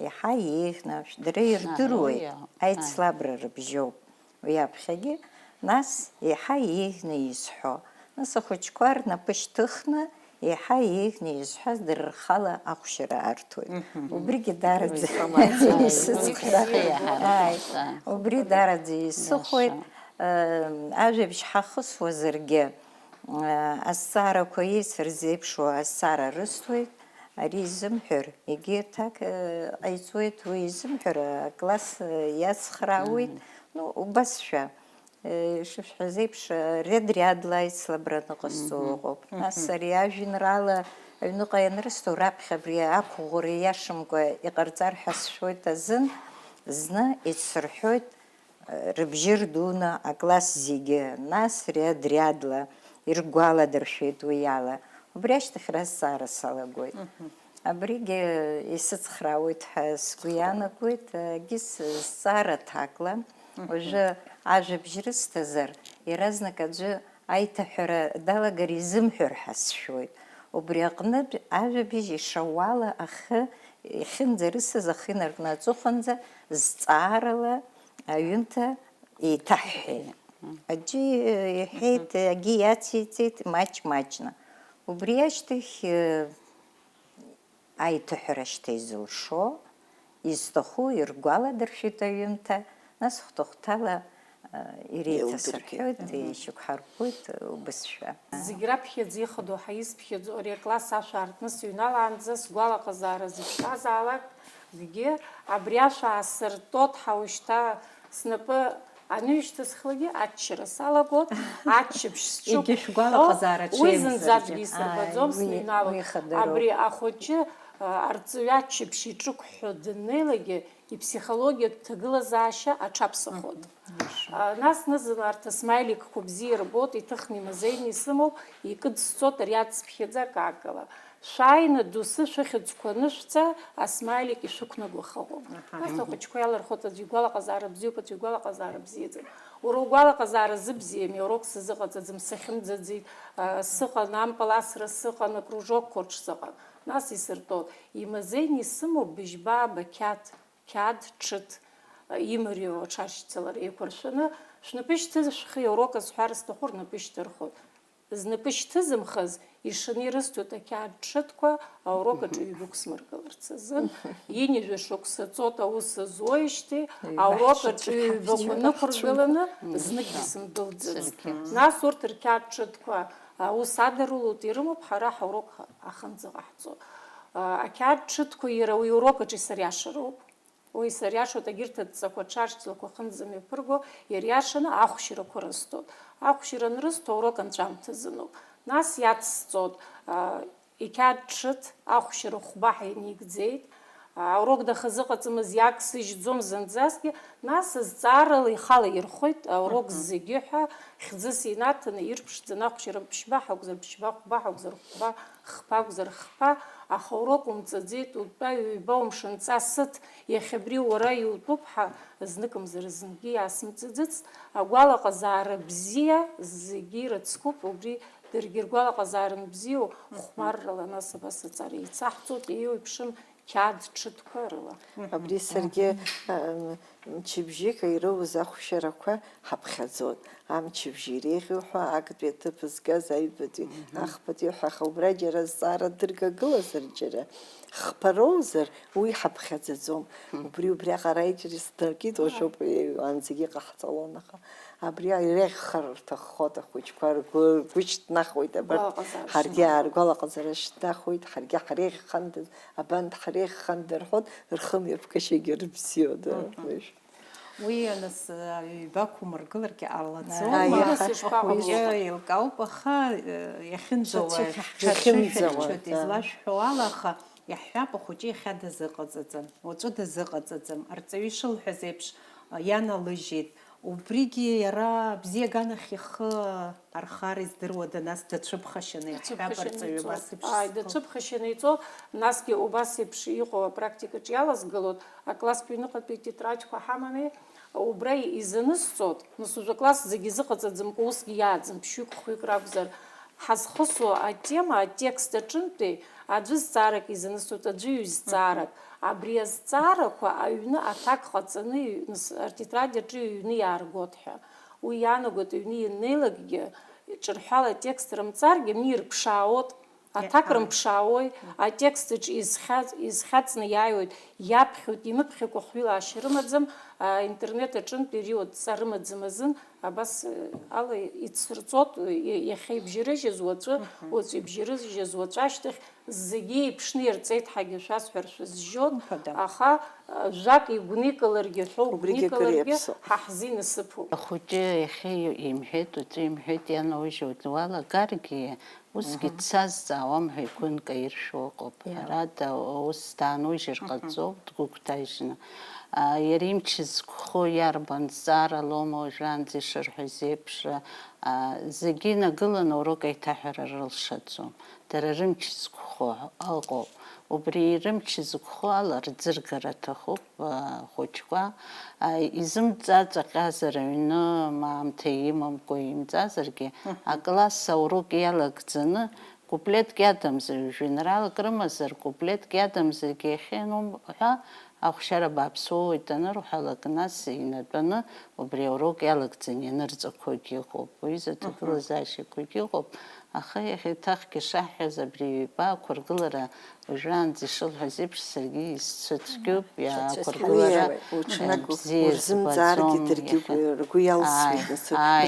Иаҳа еиӷьны, дара ирдыруеит, аицлабра рыбжьоуп. Уи аԥхьагьы, нас иаҳа еиӷьны изҳәо. Нас ахәыҷқәа рнапы шьҭыхны, иаҳа еиӷьны изҳәаз дара рхала ахәшьара арҭоит. Убригьы дараӡа убри дараӡа исыхәоит, ажәабжь ҳахысуазаргьы, азҵаарақәа еицыр зеиԥшуа азҵаара рысҭоит, ари изымҳәар, егьи ҭак ҟаиҵоит, уи изымҳәар акласс иацхраауеит, убасшәа. Ишышәҳәаз еиԥш, ряд-рядла аицлабраны ҟасҵо ыҟоуп. Нас ари ажәеинраала аҩныҟа ианрысҭо, раԥхьа абри ақәӷәара иашамкәа иҟарҵар ҳәа сшәоит азын, зны ицрҳәоит рыбжьы рдуны акласс зегьы, нас ряд-рядла иргәаладыршәеит уи ала. Убри ашьҭахь азҵаара салагоит. Абригьы исыцхраауеит ҳәа сгәы иаанагоит, агьы зҵаара ҭакла, уажәы ажәабжь рысҭазар, иаразнак аӡәы аиҭаҳәара далагар изымҳәар ҳәа сшәоит. Убри аҟнытә ажәабжь ишауала ахы ихьынӡарысыз, ахы инаркны аҵыхәанӡа зҵаарала аҩымҭа еиҭаҳҳәеит. Аӡәы иҳәеит, агьи иациҵеит маҷ-маҷны. Убри ашьҭахь аиҭаҳәара шьҭа изылшо, изҭаху иргәаладыршәеит аҩымҭа, нас хәҭа-хәҭала иреиҭасырҳәоит, ишьақәҳаргәоит убасшәа. Зегь раԥхьаӡа ихадоу ҳаизԥхьаӡо, ари акласс ашәа аартны сыҩналаанӡа сгәалаҟазаара зыԥшаазаалакгьы, абри ашәа аасыртот ҳауашьҭа снапы анышьҭысхлагьы аччара салагот, аччаԥшь сҿықәҳәо, уи зынӡакгьы исырбаӡом сныҩналоит. Абри ахәыҷы арҵаҩы аччаԥшь иҿықәҳәо даннеилагьы, иԥсихологиатә ҭагылазаашьа аҽаԥсахот. Нас нызын арҭ асмаиликқәа бзиа ирбот, иҭыхны имазеины исымоуп, икыдсҵот ари аҵԥхьаӡа акакала. Шәааины доусы шәыхьыӡқәа анышәҵа, асмаилик ишәықәнагәахауоуп. Нас ахәыҷқәа иалырхот, аӡәы игәалаҟазаара бзиоуп, аӡәы игәалаҟазаара бзиаӡам. Уара угәалаҟазаара зыбзиами, аурок сазыҟаҵаӡам, сахьымӡаӡеит, сыҟан ампаласра, сыҟан акружокқәа рҿ сыҟан. Нас исыртот, имазеины исымоуп быжьбааба қьаад ҽыҭ имариоу аҽашьцалара еиқәыршәаны, шәнапы ишьҭышәхи аурок азҳәара сҭаху рнапы ишьҭырхуеит. знапы шьҭызымхаз ишаны ирысҭоит ақьаад ҽыҭқәа аурок аҿы ҩбықәсмыргыларц азын инижә шықәса ҵоит аус зуеижьҭеи аурок аҿы ҩбақәа нықәыргыланы зныкгьы сындәылӡыцт. Нас урҭ рқьаад ҽыҭқәа аус адарулоит ирымоуп, ҳара ҳаурок аханӡаҟаҳҵо. Ақьаад ҽыҭқәа иара уи аурок аҿы исыриашароуп. Уи исыриашоит егьырҭ адҵақәа ҽааршьҭлақәа хынӡа мҩаԥырго ириашаны ахәшьрақәа рысҭоит. Ахәшьра анрысҭо аурок анҵәамҭа азыноуп. Нас иацсҵоит иқьаад ҽыҭ ахәшьра хәбаҳа инигӡеит. Аурок дахазыҟаҵамыз иагсыжьӡом зынӡасгьы, нас зҵаарала ихала ирхәоит аурок зегьы ҳәа хьӡыс инаҭаны ирԥшӡаны ахәшьра ԥшьба ҳакәзар ԥшьба, хәба ҳакәзар хәба, хԥа акәзар хԥа, аха аурок умҵаӡеит, утәа ҩба умшынҵа сыҭ, иахьа абри уара иутәуп ҳәа зныкымзар зынгьы иаасымҵаӡыцт. Агәалаҟазаара бзиа зегьы ирыцкуп, убри даргьы ргәалаҟазаара бзиоу хәмаррала нас абас аҵара еицаҳҵоит, еиуеиԥшым қьаад ҽыҭқәа рыла. Абри саргьы мчыбжьык ирауз ахәшьарақәа ҳаԥхьаӡоит. Амчыбжьы иреиӷьу ҳәа актәи аҭыԥ згаз аҩбатәи ахԥатәи ҳәа аха убра џьара зҵаара дыргагылазар џьара хԥароузар уи ҳаԥхьаӡаӡом. Убриаҟара иџьара исдыркит уажәоуп анӡагьы ҟаҳҵалон, аха абри иреиӷьхар рҭаххоит ахәыҷқәа, ргәы шьҭнахуеит, абарҭ ҳаргьы аргәалаҟазара шьҭнахуеит, ҳаргьы ҳреиӷьхандаз, абанҭ ҳреиӷьханда рҳәоит, рхымҩаԥгашьагьы рыбзиоуп. Уи нас ҩба қәмыргыларгьы ҟалаӡом. Ишԥаҟамло? Еилкаауп, аха иахьынӡауа излашәҳәо ала, аха иаҳҳәап ахәыҷы иахьа дазыҟаҵаӡам, уаҵәы дазыҟаҵаӡам. Арҵаҩы ишылҳәаз еиԥш ианалыжьит. Убригьы иара бзиа аганахь ихы архар издыруада, нас дацәыԥхашьаны иаҳҳәап арҵаҩы убас еиԥш. Дацәыԥхашьаны иҵоуп, насгьы убас еиԥш иҟоу апрактикаҿы иалазгалоит, акласстә ҩныҟатәи тетрадқәа ҳамами, убра изанысҵоит, нас уажәы акласс зегьы изыҟаҵаӡамкәа усгьы иааӡам, ԥшьҩык хәҩык ракәзар. Ҳазхысуа атема, атекст аҿынтәи аӡәы зҵаарак изанысҵоит, аӡәы ҩ-зҵаарак. Абри азҵаарақәа аҩны аҭак ҟаҵаны атетрад аҿы иҩны иааргоит ҳәа. Уи иаанагоит аҩны ианнеилакгьы ҿырҳәала атекст рымҵаргьы аҩны ирԥшаауоит, аҭак рымԥшаауеи, атекст аҿы изхьаҵны иааиуеит, иаԥхьоит, имыԥхьакәа хәҩылаашьа рымаӡам, интернет аҿынтә ириоуа рымаӡам азын, абас ала ицрҵоит, иахьа ибжьарыжьыз уаҵәы, уаҵәы ибжьарыжьыз уаҵәы ашьҭахь зегьы еиԥшны ирҵеит ҳәагьы шәасҳәар шәызжьоит, аха жәак игәникыларгьы ҳәоу гәникыларгьы ҳа ҳзы инасыԥуп. Ахәыҷы иахьа имҳәеит, уаҵәы имҳәеит, ианаужьуеит, уалагаргьы усгьы дсазҵаауам ҳәа игәы нкаиршәо ыҟоуп. Ҳәарада, ус даанужьыр ҟаҵоуп, дгәыгәҭажьны. Иара имч зқәхо иарбан, зҵаара лоума уажәраанӡа ишырҳәаз еиԥш, зегьы инагыланы аурок аиҭаҳәара рылшаӡом. Дара рымч зқәхо ыҟоуп. Убри рымч зықәхо ала рӡыргара аҭахуп ахәыҷқәа. Изымҵаҵаҟьазар аҩны маамҭа имамкәа имҵазаргьы, акласс аурок иалагӡаны куплетк иадамзар, жәеинраалак рымазар, куплетк иадамзаргьы иахьанум ҳәа ахәшьара бааԥсуоит анырҳәалак, нас инатәаны убри аурок иалагӡаны ианырҵақәогьы ыҟоуп, уиза ҭагылазаашьақәагьы ыҟоуп. Аха иахьеиҭахгьы шаҳҳәаз абри ҩба ақәыргылара уажәраанӡа ишылҳәаз еиԥш саргьы исцәыцәгьоуп, ақәыргылара бзиа рзымҵааргьы даргьы ргәы иалсуеит,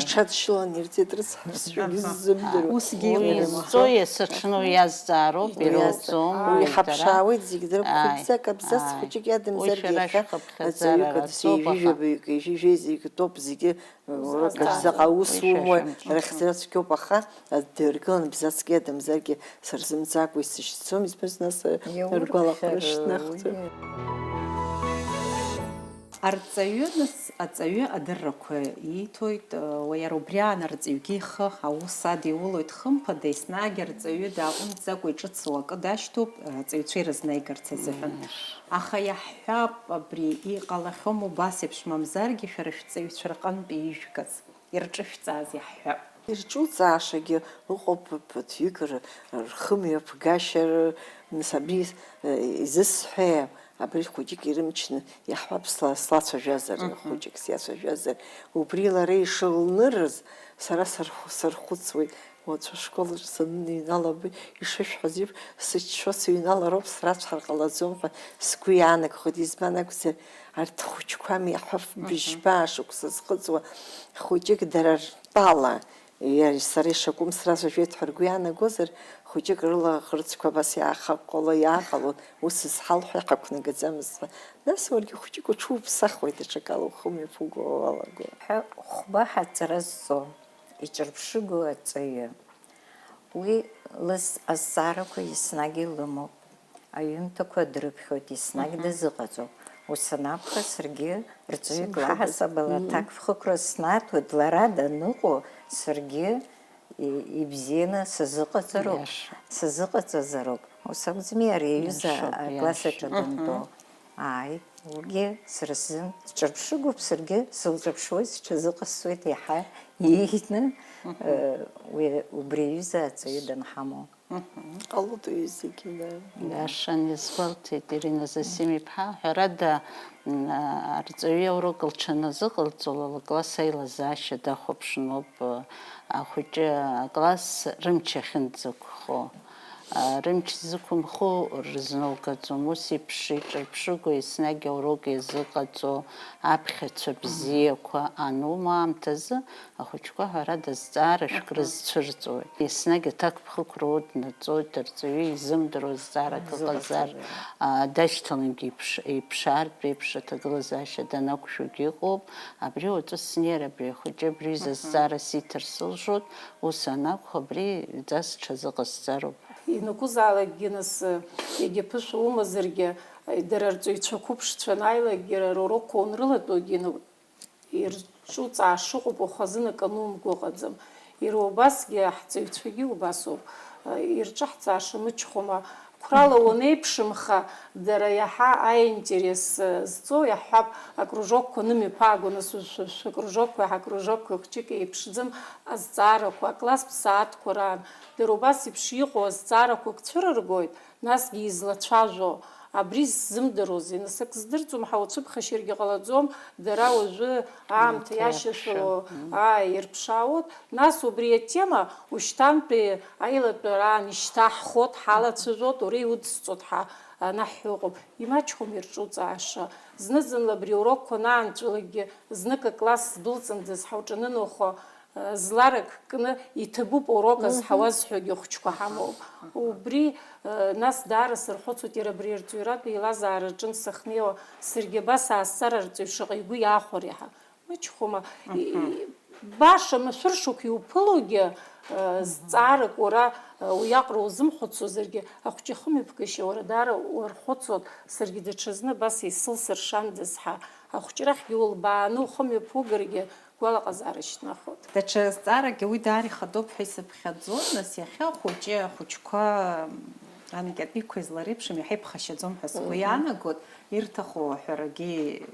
рҽадшьыланы ирҵеит рыцҳаԥсшәагьы ззымдыруа. Усгьы изҵо иасырҽны иазҵаароуп, ироуӡом. Уи ҳаԥшаауеит зегьы дырԥхьаӡак, абзац хәыҷык иадамзаргьы иахьа аҵаҩык адҵеижәижәабаҩык ижәижәеи зегьы топ, зегьы заҟа ус умуа рахьӡацәгьоуп, аха дыргыланы бзацк иадамзаргьы сырзымҵакәа исышьцом, избаз нас ргәалаҟара шьҭнахӡом. Арҵаҩы нас аҵаҩы адыррақәа ииҭоит, иара убриаан арҵаҩгьы ихы аус адиулоит хымԥада, еснагь арҵаҩы дааҟәымҵӡакәа иҿыцуа акы дашьҭоуп аҵаҩцәа ирызнеигарц азыҳәан. Аха иаҳҳәап абри иҟалахьом убас еиԥш, мамзаргьы шәара шәҵаҩцәа рҟынтәи ижәгаз, ирҿышәҵааз иаҳҳәап. Ирҿуҵаашагьы ыҟоуп ԥыҭҩык рхымҩаԥгашьа, абри изысҳәеи, абри хәыҷык ирымчны иаҳҳәап слацәажәазар, хәыҷык сиацәажәазар, убри лара ишылнырыз сара сархәыцуеит, уаҵәы ашколаҿ саныныҩналaba ишышәҳәаз сыччо сыҩналароуп, срацәҳар ҟалаӡом ҳәа сгәы иаанагахоит, избан акәзар арҭ хәыҷқәами аҳәаф быжьбаа шықәса зхыҵуа хәыҷык дара ртәала сара ишакәым сразу ҳәа ргәы иаанагозар, хәыҷык рыла ӷырцқәа абас иааҟалон, ус зҳалҳәа иҳақәнагаӡамызт ҳәа. Нас уаргьы хәыҷык уҽуԥсахуеит даҽакала ухымҩаԥуго уалаго. Хәба ҳаҵара зҵо, иҿырԥшыгоу аҵаҩы. Уи азҵаарақәа еснагь илымоуп, аҩымҭақәа дрыԥхьоит, еснагь дазыҟаҵоуп. Ус анакәха саргьы рҵаҩык лаҳасабала аҭакфыхықәра снаҭоит, лара даныҟоу саргьы ибзианы сазыҟаҵазароуп. Ус акәӡами ари аҩыза акласс аҿы дантәоу. Ааи, уигьы сара сзын ҿырԥшыгоуп, саргьы сылҿаԥшуеит, сҽазыҟасҵоит иаҳа иеиӷьны убри аҩыза аҵаҩы данҳамоу. Ҟалоит уи зегьы. Иашан избалҭеит Ирина Засим-иԥҳа, ҳәарада арҵаҩы аурок лҽаназыҟалҵола лкласс аилазаашьа дахәаԥшноуп, ахәыҷы акласс рымч ахьынӡақәхо. Рымч зықәымхо рызнаугаӡом, ус еиԥш иҿырԥшыго еснагь аурок иазыҟаҵо аԥхьацәа бзиақәа анума аамҭазы ахәыҷқәа ҳәарада зҵаарашәк рызцәырҵуеит. Еснагь аҭакԥхықәра уднаҵоит, арҵаҩы изымдыруа зҵаарак ыҟазар дашьҭалангьы иԥшаартә еиԥш аҭагылазаашьа данақәшәогьы ыҟоуп. Абри уаҵәы снеир, абри ахәыҷы абри зызҵаара сиҭар сылшоит, ус анакәха абри ӡа сҽазыҟасҵароуп. Инакәызаалакгьы нас егьа ԥышәа умазаргьы, дара рҵаҩцәа қәыԥшцәа анааилагьы рурокқәа унрылатәогьы ирҿуҵааша ыҟоуп, уахазынак анумго ыҟаӡам. Иара убасгьы ҳҵаҩцәагьы убасоуп, ирҿаҳҵааша мычхәома. Қәрала уанеиԥшымха, дара иаҳа аинтерес зҵоу иаҳҳәап, акружокқәа нымиԥааго, нас шәакружокқәа, ҳакружокқәа хәҷык еиԥшӡам азҵаарақәа, акласстә сааҭқәа раан. Дара убас еиԥш иҟоу азҵаарақәак цәырыргоит, насгьы излацәажәо. Абри ззымдыруазеи, нас ак здырӡом, ҳауцәыԥхашьаргьы ҟалаӡом, дара уажәы аамҭа иашьашәало ирԥшаауоуп. Нас убри атема ушьҭантәи аилатәара раан ишьҭаҳхот, ҳалацәажәот, уара иудсҵот анаҳҳәо ыҟоуп. Имаҷхом ирҿуҵааша. Зны-зынла абри аурокқәа анаанҵәалакгьы, знык акласс дәылҵындаз ҳауҿанынухо, зларак кны иҭабуп аурок азҳауаз ҳәагьы хәҷқәа ҳамоуп. Убри нас даара сырхәыцуеит, иара абри арҵаҩратә еилазаараҿы сахнеиуа, саргьы абас аасцар арҵаҩ шаҟа игәы иаахәар иаҳа. Мычхәома, баша машәыршақә иуԥылогьы зҵаарак уара уиаҟара узымхәыцуазаргьы, ахәҷы ихымҩаԥгашьа уара даара уархәыцуан, саргьы даҽазны абас исылсыршандаз ҳәа. Ахәҷрахьгьы улбааны ухымҩаԥугаргьы гәалаҟазаара шьҭнахуеит. Даҽа зҵааракгьы уи даара ихадоуп ҳәа исыԥхьаӡон, нас иахьа ахәыҷқәа анакьатәиқәа излареиԥшым иаҳа иԥхашьаӡом ҳәа сгәы иаанагоит, ирҭаху аҳәарагьы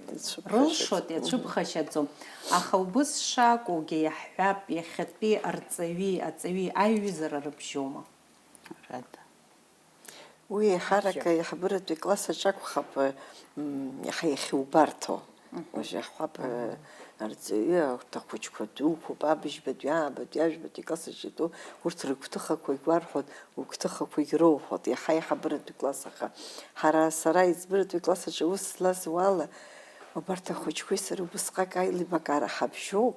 рылшоит, иацәыԥхашьаӡом. Аха убыс шакәугьы иаҳҳәап, иахьатәи аҵаҩи аиҩызара рыбжьоума. Уи еиҳарак аиҳабыратәи класс аҿы акәхап иаҳа иахьиубарҭо. Уажәы иаҳҳәап арҵаҩы ахәыҷқәа дуқәоуп, абыжьбатәи, аабатәи, ажәбатәи класс аҿы итәоу, урҭ рыгәҭыхақәагь уарҳәот, угәҭыхақәагь роуҳәот, иаҳа иҳабыратәи класс. Аха сара иӡбыратәи класс аҿы ус злазу ала, убарҭ ахәыҷқәеи сареи убысҟак аилибакаара ҳабжьоуп.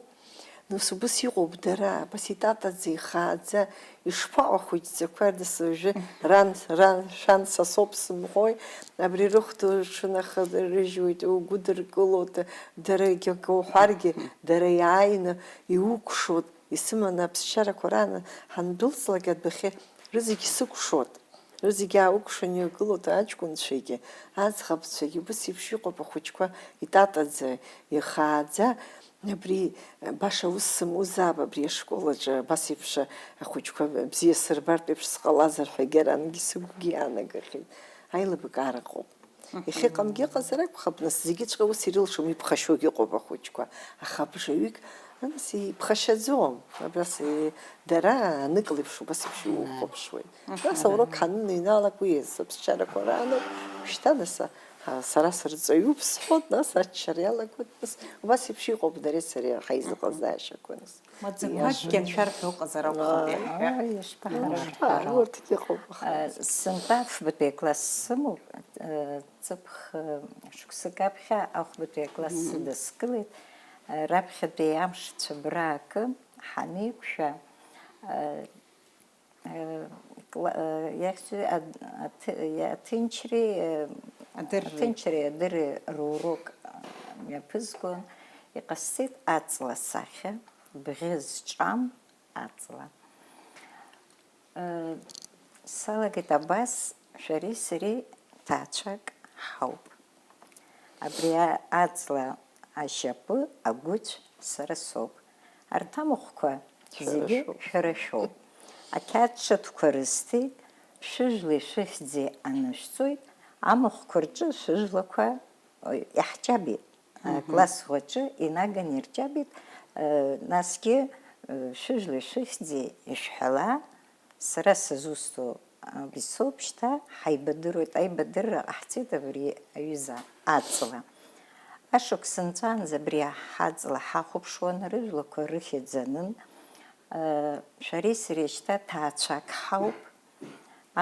Нас убыс иҟоуп дара, абас итатаӡа, ихааӡа, ишԥаҟоу ахәыҷӡақәа, уажәы шәан са соуп сымҳәои, абри рыхәда рҽынахарыжьуеит, угәыдыркылоит, дара егьак уҳәаргьы, дара иааины иукәшоит, исыманы аԥсшьарақәа раан ҳандәылҵлак адәахьы рызегьы сыкәшоит. Рызегьы ааукәшаны игылоит аҷкәынцәагьы, аӡӷабцәагьы, убыс еиԥш иҟоуп ахәыҷқәа итатаӡа, ихааӡа. Абри баша ус сымузаап, абри ашкол аҿы абас еиԥш ахәыҷқәа бзиа сырбартә еиԥш сҟалазар ҳәа егьараангьы сыгәгьы иаанагахьеит. Аилыбакаара ыҟоуп. Иахьыҟамгьы ыҟазар акәхап, нас зегьыҵәҟьа ус ирылшом, иԥхашьогьы ыҟоуп ахәыҷқәа. Аха бжаҩык нас иԥхашьаӡом, абас дара анык леиԥш убас еиԥш иухәаԥшуеит. Нас аурок ҳаныҩналак уи аԥсшьарақәа рааноуп, шьҭа нас сара сырҵаҩуп сҳәот, нас аччара иалагоит, нас убас еиԥш иҟоуп дареи сареи ҳаизыҟазаашьақәа, нас. Маӡақәакгьы аншәарҭа ыҟазар акәхап. Ай, ишԥаҳарам. Урҭгьы ыҟоуп, аха. Сынтәа фбатәи акласс сымоуп, ҵыԥх шықәсык аԥхьа ахәбатәи акласс сыдаскылеит, раԥхьатәи амшцәа браакы ҳанеиқәшәа, аҭынчреи адырреи рурок мҩаԥызгон, иҟасҵеит аҵла сахьа, бӷьыз ҿам аҵла. Салагеит абас шәареи сареи ҭаацәак ҳауп. Абри аҵла ашьапы, агәыцә сара соуп. Арҭ амахәқәа зегьы шәара шәоуп. Ақьаад ҽыҭқәа рысҭеит, шәыжәлеи шәыхьӡи анышәҵоит, амахәқәа рҿы шәыжәлақәа иаҳҷабит. Класс хәаҿы инаган ирҷабит, насгьы шәыжәлеи шәыхьӡи ишәҳәала, сара сызусҭоу абри соуп, шьҭа ҳаибадыруеит, аибадырра ҟаҳҵеит абри аҩыза аҵла. Ашықәс нҵәаанӡа абри ҳаҵла ҳахәаԥшуан, рыжәлақәа рыхьӡанын, шәареи сареи шьҭа ҭаацәак ҳауп,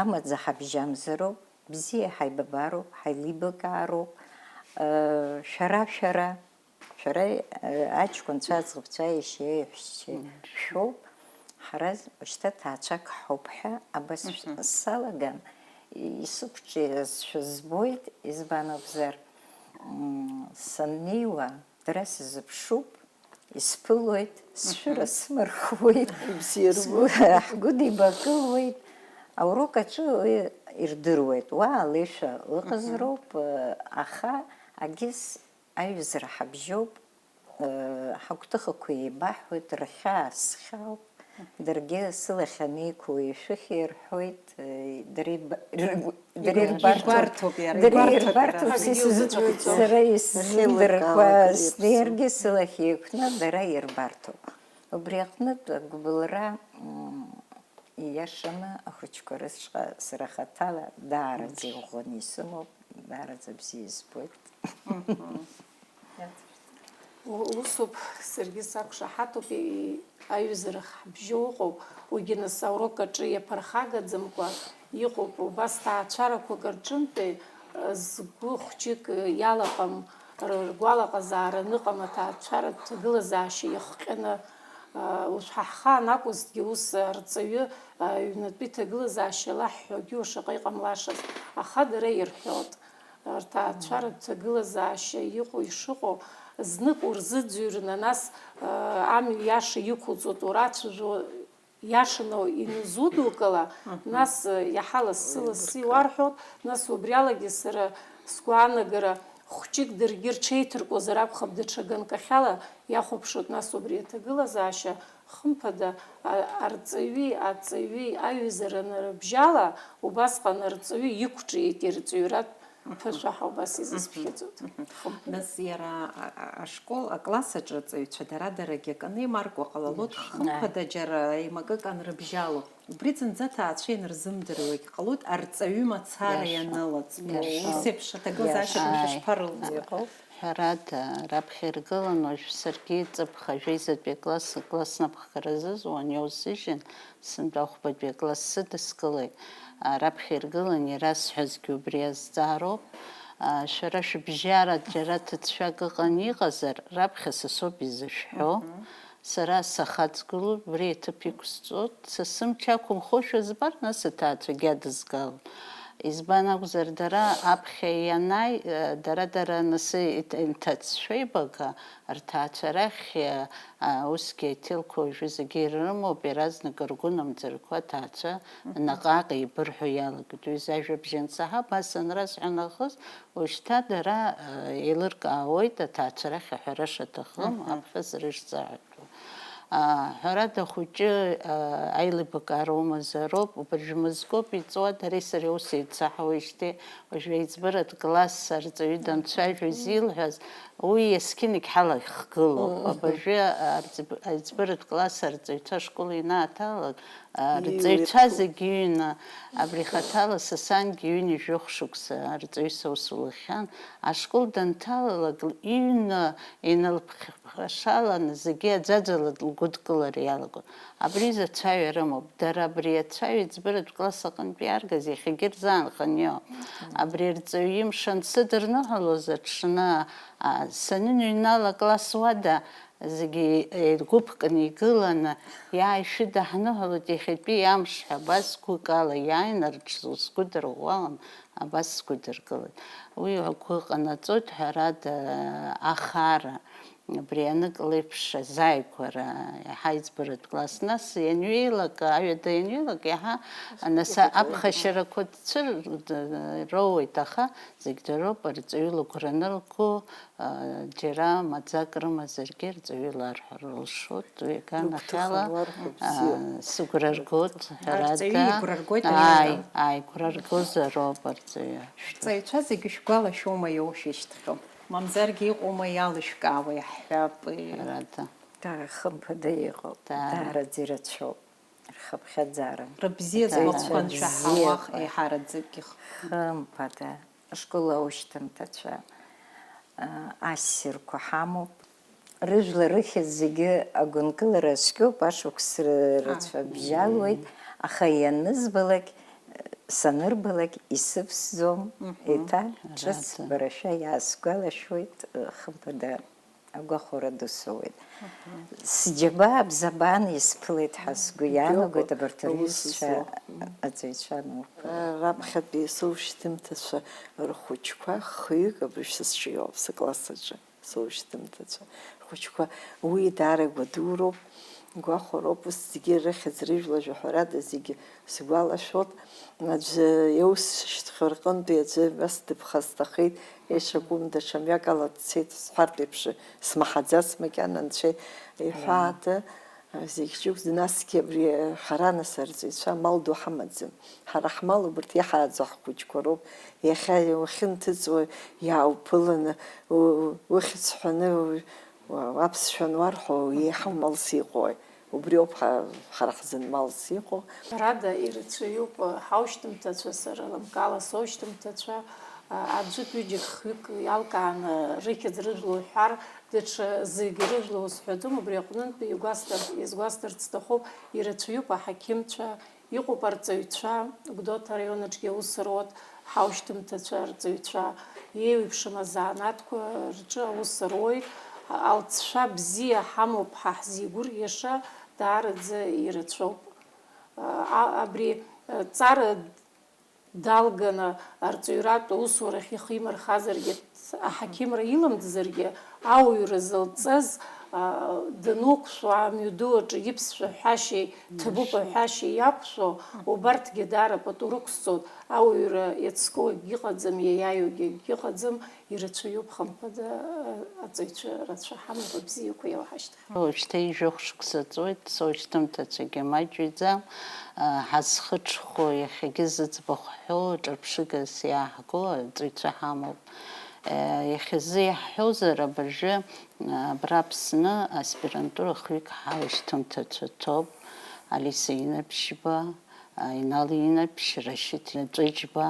амаӡа ҳабжьамзароуп, бзиа ҳаибабароуп, ҳаилибакаароуп, шәара аҷкәынцәа, аӡӷабцәа, еишьеи еиҳәшьцәеи шәоуп, ҳара шьҭа ҭаацәак ҳауп ҳәа абас салаган, исықәҿиазшәа збоит, избан акәзар, саннеиуа дара сызыԥшуп, исԥылоит, сшәыра смырхуеит, ҳгәыдибакылуеит, аурок аҿы ирдыруеит, уа алеишәа ыҟазароуп, аха агьыс аҩызара ҳабжьоуп, ҳагәҭыхақәа еибаҳҳәоит, рхьаа схьаауп, даргьы сылахь анеиқәу ишәыхирҳәоит, дара ирбарҭоуп, сара исзымдырқәа снеиргьы сылахь еиқәны дара ирбарҭоуп. Убри аҟнытә агәбылра ииашаны ахәыҷқәа рышҟа сара хаҭала даараӡа иӷәӷәаны исымоуп, даараӡа бзиа избоит. Усоуп, саргьы сақәшаҳаҭуп, аҩызара ҳбжьы ыҟоуп, уигьы нас аурок аҿы иаԥырхагаӡамкәа иҟоуп, убас ҭаацәарақәак рҿынтәи згәы хәҷык иалаҟам, ргәалаҟазаара ныҟам аҭаацәаратә ҭагылазаашьа иахҟьаны, ҳахаан акәызҭгьы ус арҵаҩы ҩнатәи ҭагылазаашьа лаҳҳәогьы шаҟа иҟамлашаз, аха дара ирҳәот, рҭаацәаратә ҭагылазаашьа иҟоу ишыҟоу, знык урзыӡырҩрны, нас амҩа иаша иқәуҵоит, урацәажәо иашаны иназудукыла, нас иаҳа лассы-лассы иуарҳәот, нас убриалагьы сара сгәаанагара хәҷык даргьы рҽеиҭыркуазар акәхап, даҽа ганкахьала иахәаԥшуеит, нас убри аҭагылазаашьа хымԥада арҵаҩи аҵаҩи аҩызара нарыбжьала, убасҟан арҵаҩы иқәҿиеит ирҵаҩратә ԥышәаҳа, убас изызԥхьаӡоит. Нас иара ашкол, акласс аҿы аҵаҩцәа дара-дарагьы аканы еимаркуа ҟалалот, хымԥада џьара еимакык анрыбжьало. Убри зынӡа аҭаацәа ианырзымдыруагь ҟалоит, арҵаҩы мацара ианылаӡбо. Ус еиԥш аҭагылазаашьақәа шәышԥарылҵуеи? Ҳәарада, раԥхьа иргылан, уажә саргьы ҵыԥх ажәеизатәи акласс напхк рзызуан, иаусыжьын, сынтәа ахәбатәи акласс сыдаскылеит. Раԥхьа иргылан ирасҳәазгьы убри азҵаароуп. Шәара шәыбжьара џьара ҭыӡшәак ыҟан иҟазар, раԥхьа са соуп изышәҳәо. Сара сахаҵгылоит, убри аҭыԥ иқәсҵоит, са сымч ақәымхошәа збар, нас аҭаацәагьы адызгалоит. Избан акәзар, дара аԥхьа ианааи, дара насы инҭацәеибага, рҭаацәа рахь усгьы аҭелқәа уажәы зегьы ирымоуп, иаразнак ргәынамӡарқәа аҭаацәа наҟ-ааҟ еибырҳәо иалагеит. Уи ажәабжь ансаҳа, абас анрасҳәа нахыс, уажәшьҭа дара еилыркаауеит аҭаацәа рахь аҳәара шаҭахым, аԥҳәыс рышҵаҳәатәу. ҳәарада хәыҷы аилибакаара умазароуп, убыржәмызгоуп иҵуа дареи сареи ус еицаҳауеижьҭеи уажәы аиҵбыратә класс арҵаҩы данцәажәо изилҳәаз, уи есқьынагь ҳалахгылоуп. Абыржәы аиҵбыратә класс арҵаҩцәа ашкол ианааҭалалак, арҵаҩцәа зегьы ҩны, абри хаҭала Сасангьы ҩынҩажәи шәышықәса арҵаҩыс аус лухьан, ашкол данҭалалак иҩны иналԥхашаланы зегьы аӡәаӡәала лгәыдкылара иалагон. Абри ацәаҩа рымоуп. Дара абри ацәаҩа аиҵбыратә класс аҟынтә иаргаз иахьагьы рзаанхан иоуп. Абри арҵаҩы имш ансыдырныҳәалоз аҽны саныныҩнала акласс уада зегьы гәыԥкны игыланы шәыдаҳныҳәалоит иахьатәи амш ҳәа абас гәык ала иааины сгәыдырӷәӷәалан, абас сгәыдыргылеит. Уи агәы ҟанаҵоит ҳәарада ахара. Абри анык леиԥш азааигәара иаҳа аиҵбыратә класс. Нас ианҩеилак, аҩада ианҩеилак, иаҳа нас аԥхашьарақәа роуеит, аха зегь дароуп арҵаҩы лыгәра анырго, џьара маӡак рымазаргьы арҵаҩы иларҳәар лшоит. Уи аганахьала сыгәра ргоит ҳәарада. Игәра ргозароуп арҵаҩы. Шәҵаҩцәа зегьы шәгәалашәома иоушьышьҭхьоу? Мамзаргьы иҟоума иалышәкаауа иаҳҳәап? Ҳәарада. Хымԥада иҟоуп, даараӡа ирацәоуп, рхыԥхьаӡара. Рыбзиа збахуан шәаҳауа еиҳараӡакгьы. Хымԥада, ашкол аушьҭымҭацәа, ассирқәа ҳамоуп. Рыжәла рыхьыз зегьы агәынкылара цәгьоуп, ашықәс рыцәабжьалуеит, аха ианызбалак, санырбалак исывсӡом, еиҭа ҿыц бара шәа иаасгәалашәоит, хымԥада агәахәара ду соуеит. Сџьабаа бзабан исԥылеит ҳәа сгәы иаанагоит абарҭ рҩызцәа аҵаҩцәа ануқәа. Раԥхьатәи соушьҭымҭацәа рхәыҷқәа хҩык абри сызҿиоуп сыкласс аҿы, соушьҭымҭацәа рхәыҷқәа уи даара гәадуроуп, гәахәароуп, ус зегьы рыхьӡ рыжәла ҳәарада зегьы сгәалашәоит. Аӡәы иаусшьҭхьоу рҟынтәи аӡәы абас дыԥхасҭахеит, еиҿакәым даҽа мҩак ала дцеит, сҳәартә еиԥш смаҳаӡац макьана анцәа иҳәаада, зегь ҿык насгьы абри ҳара нас арҵаҩцәа амал ду ҳамаӡам. Ҳара ҳмал убарҭ иаҳааӡо ҳхәыҷқәа роуп. Иахьа уахьынҭыҵуа иаауԥыланы, ухьӡ ҳәаны аԥсшәа ануарҳәо еиҳа малс иҟои. Убри ауп ҳара ҳзынмалс иҟоу. Ҳәарада ирацәаҩуп ҳаушьҭымҭацәа, сара ламкала соушьҭымҭацәа, аӡәык ҩыџьак хҩык иалкааны рыхьӡ рыжәла уҳәар, даҽа зегьы рыжәла узҳәаӡом, убри аҟнытә изгәасҭарц сҭахуп, ирацәаҩуп аҳақьымцәа, иҟоуп арҵаҩцәа, Гәдоуҭа араионаҿгьы аус руот, ҳаушьҭымҭацәа, арҵаҩцәа, еиуеиԥшым азаанатқәа рҿы аус руоит, алҵшәа бзиа ҳамоуп ҳа ҳзигәырӷьаша, даараӡа ирацәоуп. Абри ҵара далганы арҵаҩратә аусурахь ихы имырхазаргьы, аҳақьымра иламӡазаргьы, ауаҩра зылҵыз дануқәшәо амҩаду аҿы иԥсшәа ҳәашьеи, ҭабуп аҳәашьеи иақәшәо, убарҭгьы даара пату рықәсҵоит, ауаҩра иацкуагь иҟаӡам, иаиааиуагь иҟаӡам, ирацәаҩуп хымԥада аҵаҩцәа рацәа ҳамоуп, абзиақәа иауҳашьҭхьоу. Уажәшьҭа ижәохә шықәса ҵуеит, соушьҭымҭацәагьы маҷҩӡам, ҳазхыҽхәо иахьагьы зыӡбахә ҳәоу ҿырԥшыгас иааҳго аҵаҩцәа ҳамоуп. Иахьазы иаҳҳәозар, абыржәы абра Аԥсны аспирантура хҩык ҳаушьҭымҭацәа ҭоуп. Алиса Инаԥшьба, Инал Инаԥшь, Рашьыҭ Ҵәыџьба,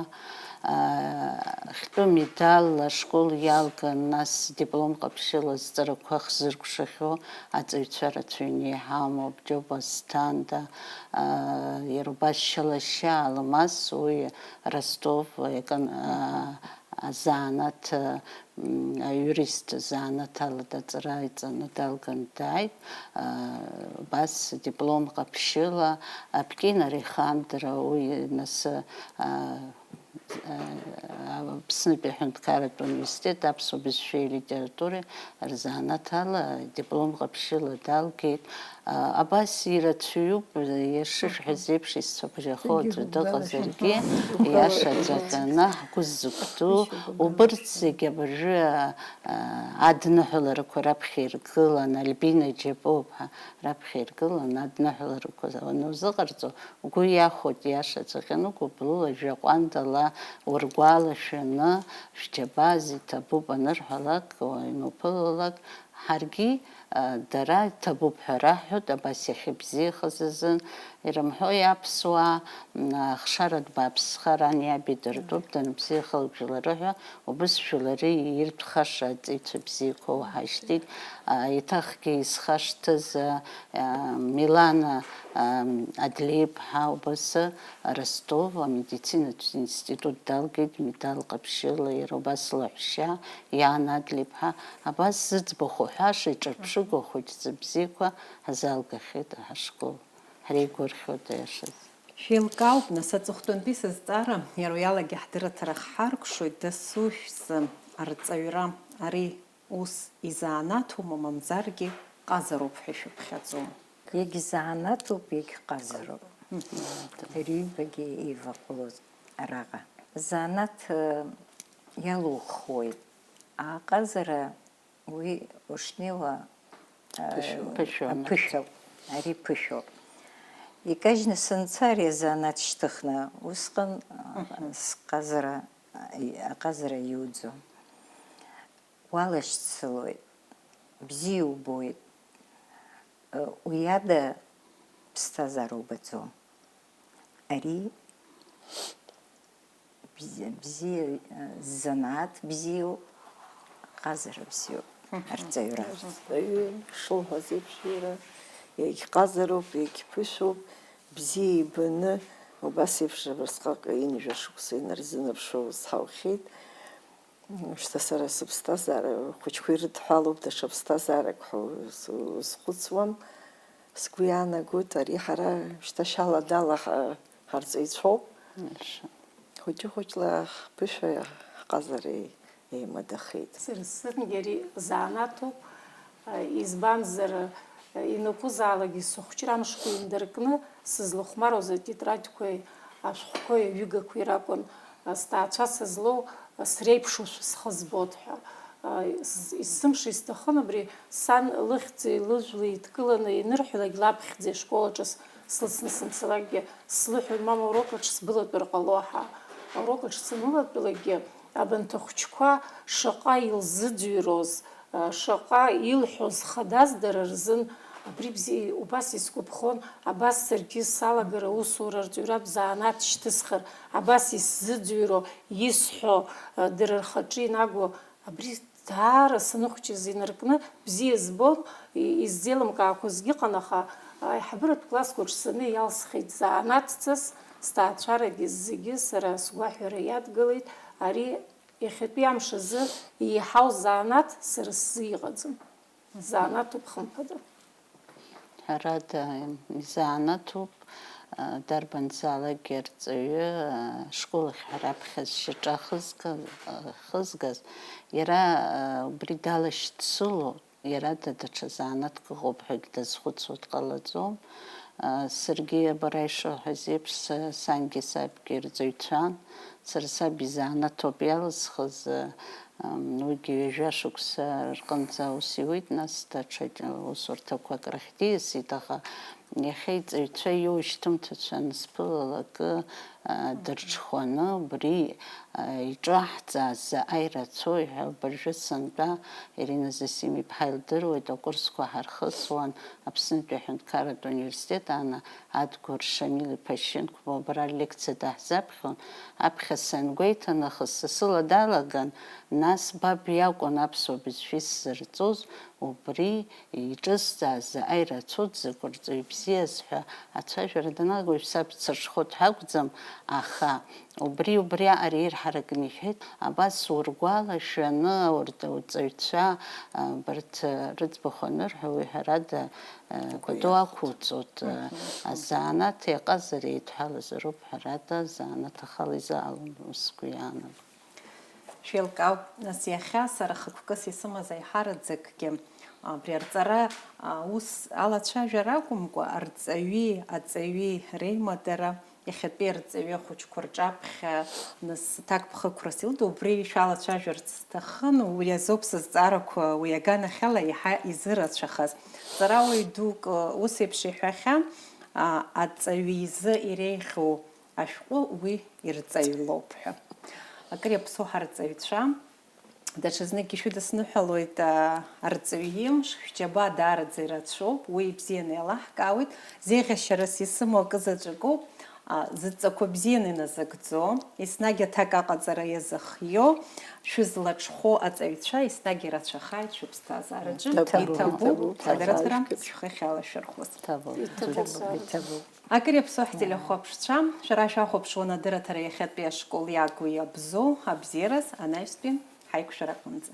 хьтәы медалла ашкол иалган, нас диплом ҟаԥшьыла зҵарақәа хзыркәшахьоу аҵаҩцәа рацәаҩны иҳамоуп. Џьоба Асҭанда, иара убас Шьалашьа Алмас, уи Ростов азаанаҭ аиурист заанаҭ ала даҵара иҵаны далган дааит, убас диплом ҟаԥшьыла Пкин Арихандра, уи нас Аԥснытәи аҳәынҭқарратә университет аԥсуа бызшәеи литературеи рзаанаҭ ала диплом ҟаԥшьыла далгеит. абас ирацәаҩуп иашышәҳәаз еиԥш исцәабжьахо аӡәы дыҟазаргьы иашаҵәҟьаны ҳгәы зықәду убырҭ зегьы абыржәы адныҳәаларақәа раԥхьа иргылан Альбина Џьапоуԥҳа раԥхьа иргылан адныҳәаларақәа анузыҟарҵо угәы иахәоит иашаҵәҟьаны гәыблыла жәаҟәандала ургәалашәаны шәџьабаз иҭабуп анырҳәалак инуԥылалак ҳаргьы дара иҭабуп ҳәа раҳҳәоит абас иахьыбзиахаз азын ирымҳәои аԥсуаа хшаратә бааԥсхара ани аби дыртәуп даныбзиахалак жәлары ҳәа убыс жәлары иртәхаша аҵеицәа бзиақәа уҳашьҭит еиҭахгьы исхашҭыз Милана Адлеиԥҳа убас Ростов амедицинатә институт далгеит медал ҟаԥшьыла иара убас лаҳәшьа Иана Адлеиԥҳа абас зыӡбахә ҳәаша иҿырԥшыгоу ахәыҷӡа бзиақәа ҳазалгахьеит ҳашкол ҳреигәырӷьоит аиашаз. Шәеилкаауп, нас аҵыхәтәантәи сызҵаара иара уи алагьы ҳдырраҭара ҳаркшоит дасушәс арҵаҩра ари ус изаанаҭума мамзаргьы ҟазароуп ҳәа ишәыԥхьаӡом. Егьзаанаҭуп, егьҟазароуп. Рыҩбагьы еиваҟәылоз араҟа. Заанаҭ иалухуеит. Аҟазара уи ушнеиуа ԥышәоуп. Ари ԥышәоуп. Икажьны санца ари азанааҭ шьҭыхны, усҟан аҟазара иуӡом. Уалашьцылоит, бзиа убоит. Уи ада ԥсҭазаара убаӡом. Ари бзиа занааҭ бзиоуп, аҟазара бзиоуп, арҵаҩра. Арҵаҩы шылҳәаз еиԥш иара егьҟазароуп, егьԥышәоуп, бзиа ибаны убас еиԥш абасҟак инжәа шықәса инарзынаԥшуа ус ҳаухьеит. Шьҭа сара сыԥсҭазаара хәыҷқәа ирыдҳәалоуп, даҽа ԥсҭазаарак ҳәа схәыцуам. Сгәы иаанагоит ари ҳара шьҭа шьала-дала ҳарҵаҩцәоуп. Хәыҷы-хәыҷла ҳԥышәа ҳҟазара еимадахеит. Сара сзынгьы ари заанаҭуп, избанзар инакәызаалакгьы сыхәҷра амшқәа индыркны сызлахәмаруаз атетрадқәеи ашәҟәқәеи аҩыгақәеи ракәын сҭаацәа сызлоу среиԥшушәа схы збоит ҳәа. Исымша исҭахын абри сан лыхьӡи лыжәлеи идкыланы инырҳәалак лаԥхьӡи ашкол аҿы слыцны санцалакгьы слыҳәон, мама урокаҿ сбылатәар ҟало ҳәа. Урокаҿ санылатәалакгьы абанҭ ахәҷқәа шаҟа илзыӡырҩроз, шаҟа илҳәоз хадаз дара рзын абри бзиа убас исгәаԥхон, абас саргьы салагара усура арҵаҩра бзаанааҭ шьҭысхыр, абас исзыӡырҩро, исҳәо дара рхаҿы инагәо абри даара саныхәҷыз инаркны бзиа збон, иззеилымкаақәазгьы ыҟан, аха аиҳабыратә классқәаҿ саны иалсхит заанаҭҵас, сҭаацәарагьы зегьы сара сгәаҳәара иадгылеит. Ари иахьатәи амш азы иеиҳау заанаҭ сара сзы иҟаӡам. Заанаҭуп хымԥада. Ҳәарада изаанаҭуп дарбанзаалакгьы арҵаҩы школахь раԥхьа зшьаҿа хызгаз иара убри далашьцыло, иара даҽа заанаҭк ыҟоуп ҳәагьы дазхәыцуа дҟалаӡом. Саргьы бара ишуҳәаз еиԥш сангьы сабгьы рҵаҩцәан. Сара саб изаанаҭуп иалызхыз, уигьы ҩажәа шықәса рҟынӡа ус иуит, нас даҽа усурҭақәак рахь диасит, аха иахьа иҵаҩцәа иоушьҭымҭацәа анысԥылалак дырҽхәаны убри иҿаҳҵааз заҟа ирацәои ҳәа абыржәы сантәа Ирина Засим-иԥҳа илдыруеит, акурсқәа ҳархысуан Аԥснытәи аҳәынҭқарратә университет аана Адгәыр Шамил-иԥа Шьынқәба бара лекциа даҳзаԥхьон. Аԥхьа сангәеиҭа нахыс сасыла далаган, нас баб иакәын аԥсуа бызшәа исзырҵоз, убри иҿызҵааз заҟа ирацәоу дзакә рҵаҩ бзиаз ҳәа ацәажәара даналга саб дсырҽхәо дҳақәӡам, аха убри аҟара ирҳаракны иҳәеит, абас ургәалашәаны урҵаҩцәа барҭ рыӡбахә анырҳәа уи ҳәарада кәадо ақәуҵоит. Азаанаҭи аҟазареи еидҳәалазароуп, ҳәарада заанаҭ ахала изаалом, сгәы иаанагоит. Шәеилкаауп, нас иахьа сара хықәкыс исымаз аиҳараӡакгьы абри арҵара ус алацәажәара акәымкәа арҵаҩи аҵаҩи реимадара иахьатәи арҵаҩы ахәыҷқәа рҿаԥхьа нас ҭакԥхықәрас илду убри шәалацәажәарц сҭахын, уи азоуп сызҵаарақәа уи аганахьала иаҳа изырацәахаз. Ҵарауаҩ дук ус еиԥш иҳәахьан, аҵаҩы изы иреиӷьу ашәҟәы уи ирҵаҩлоуп ҳәа. Акыр иаԥсоу ҳарҵаҩцәа, даҽазныкгьы шәыдысныҳәалоит арҵаҩ имш, шәџьаба даараӡа ирацәоуп, уи ибзианы еилаҳкаауеит. Зеиӷьашьарас исымоу акызаҵәыкоуп, зыҵақәа бзианы иназыгӡо, еснагь аҭак аҟаҵара иазыхио, шәызлаҽхәо аҵаҩцәа еснагь ирацәахааит шәыԥсҭазаараҿы. Иҭабуп ҳадырацәара шәхы ахьалашәырхәыз. Акыр иаԥсоу ҳтелехәаԥшцәа, шәара шәахәаԥшуан адырраҭара иахьатәи ашкол иагу иабзоу абзиараз анаҩстәи ҳаиқәшәара аҟынӡа.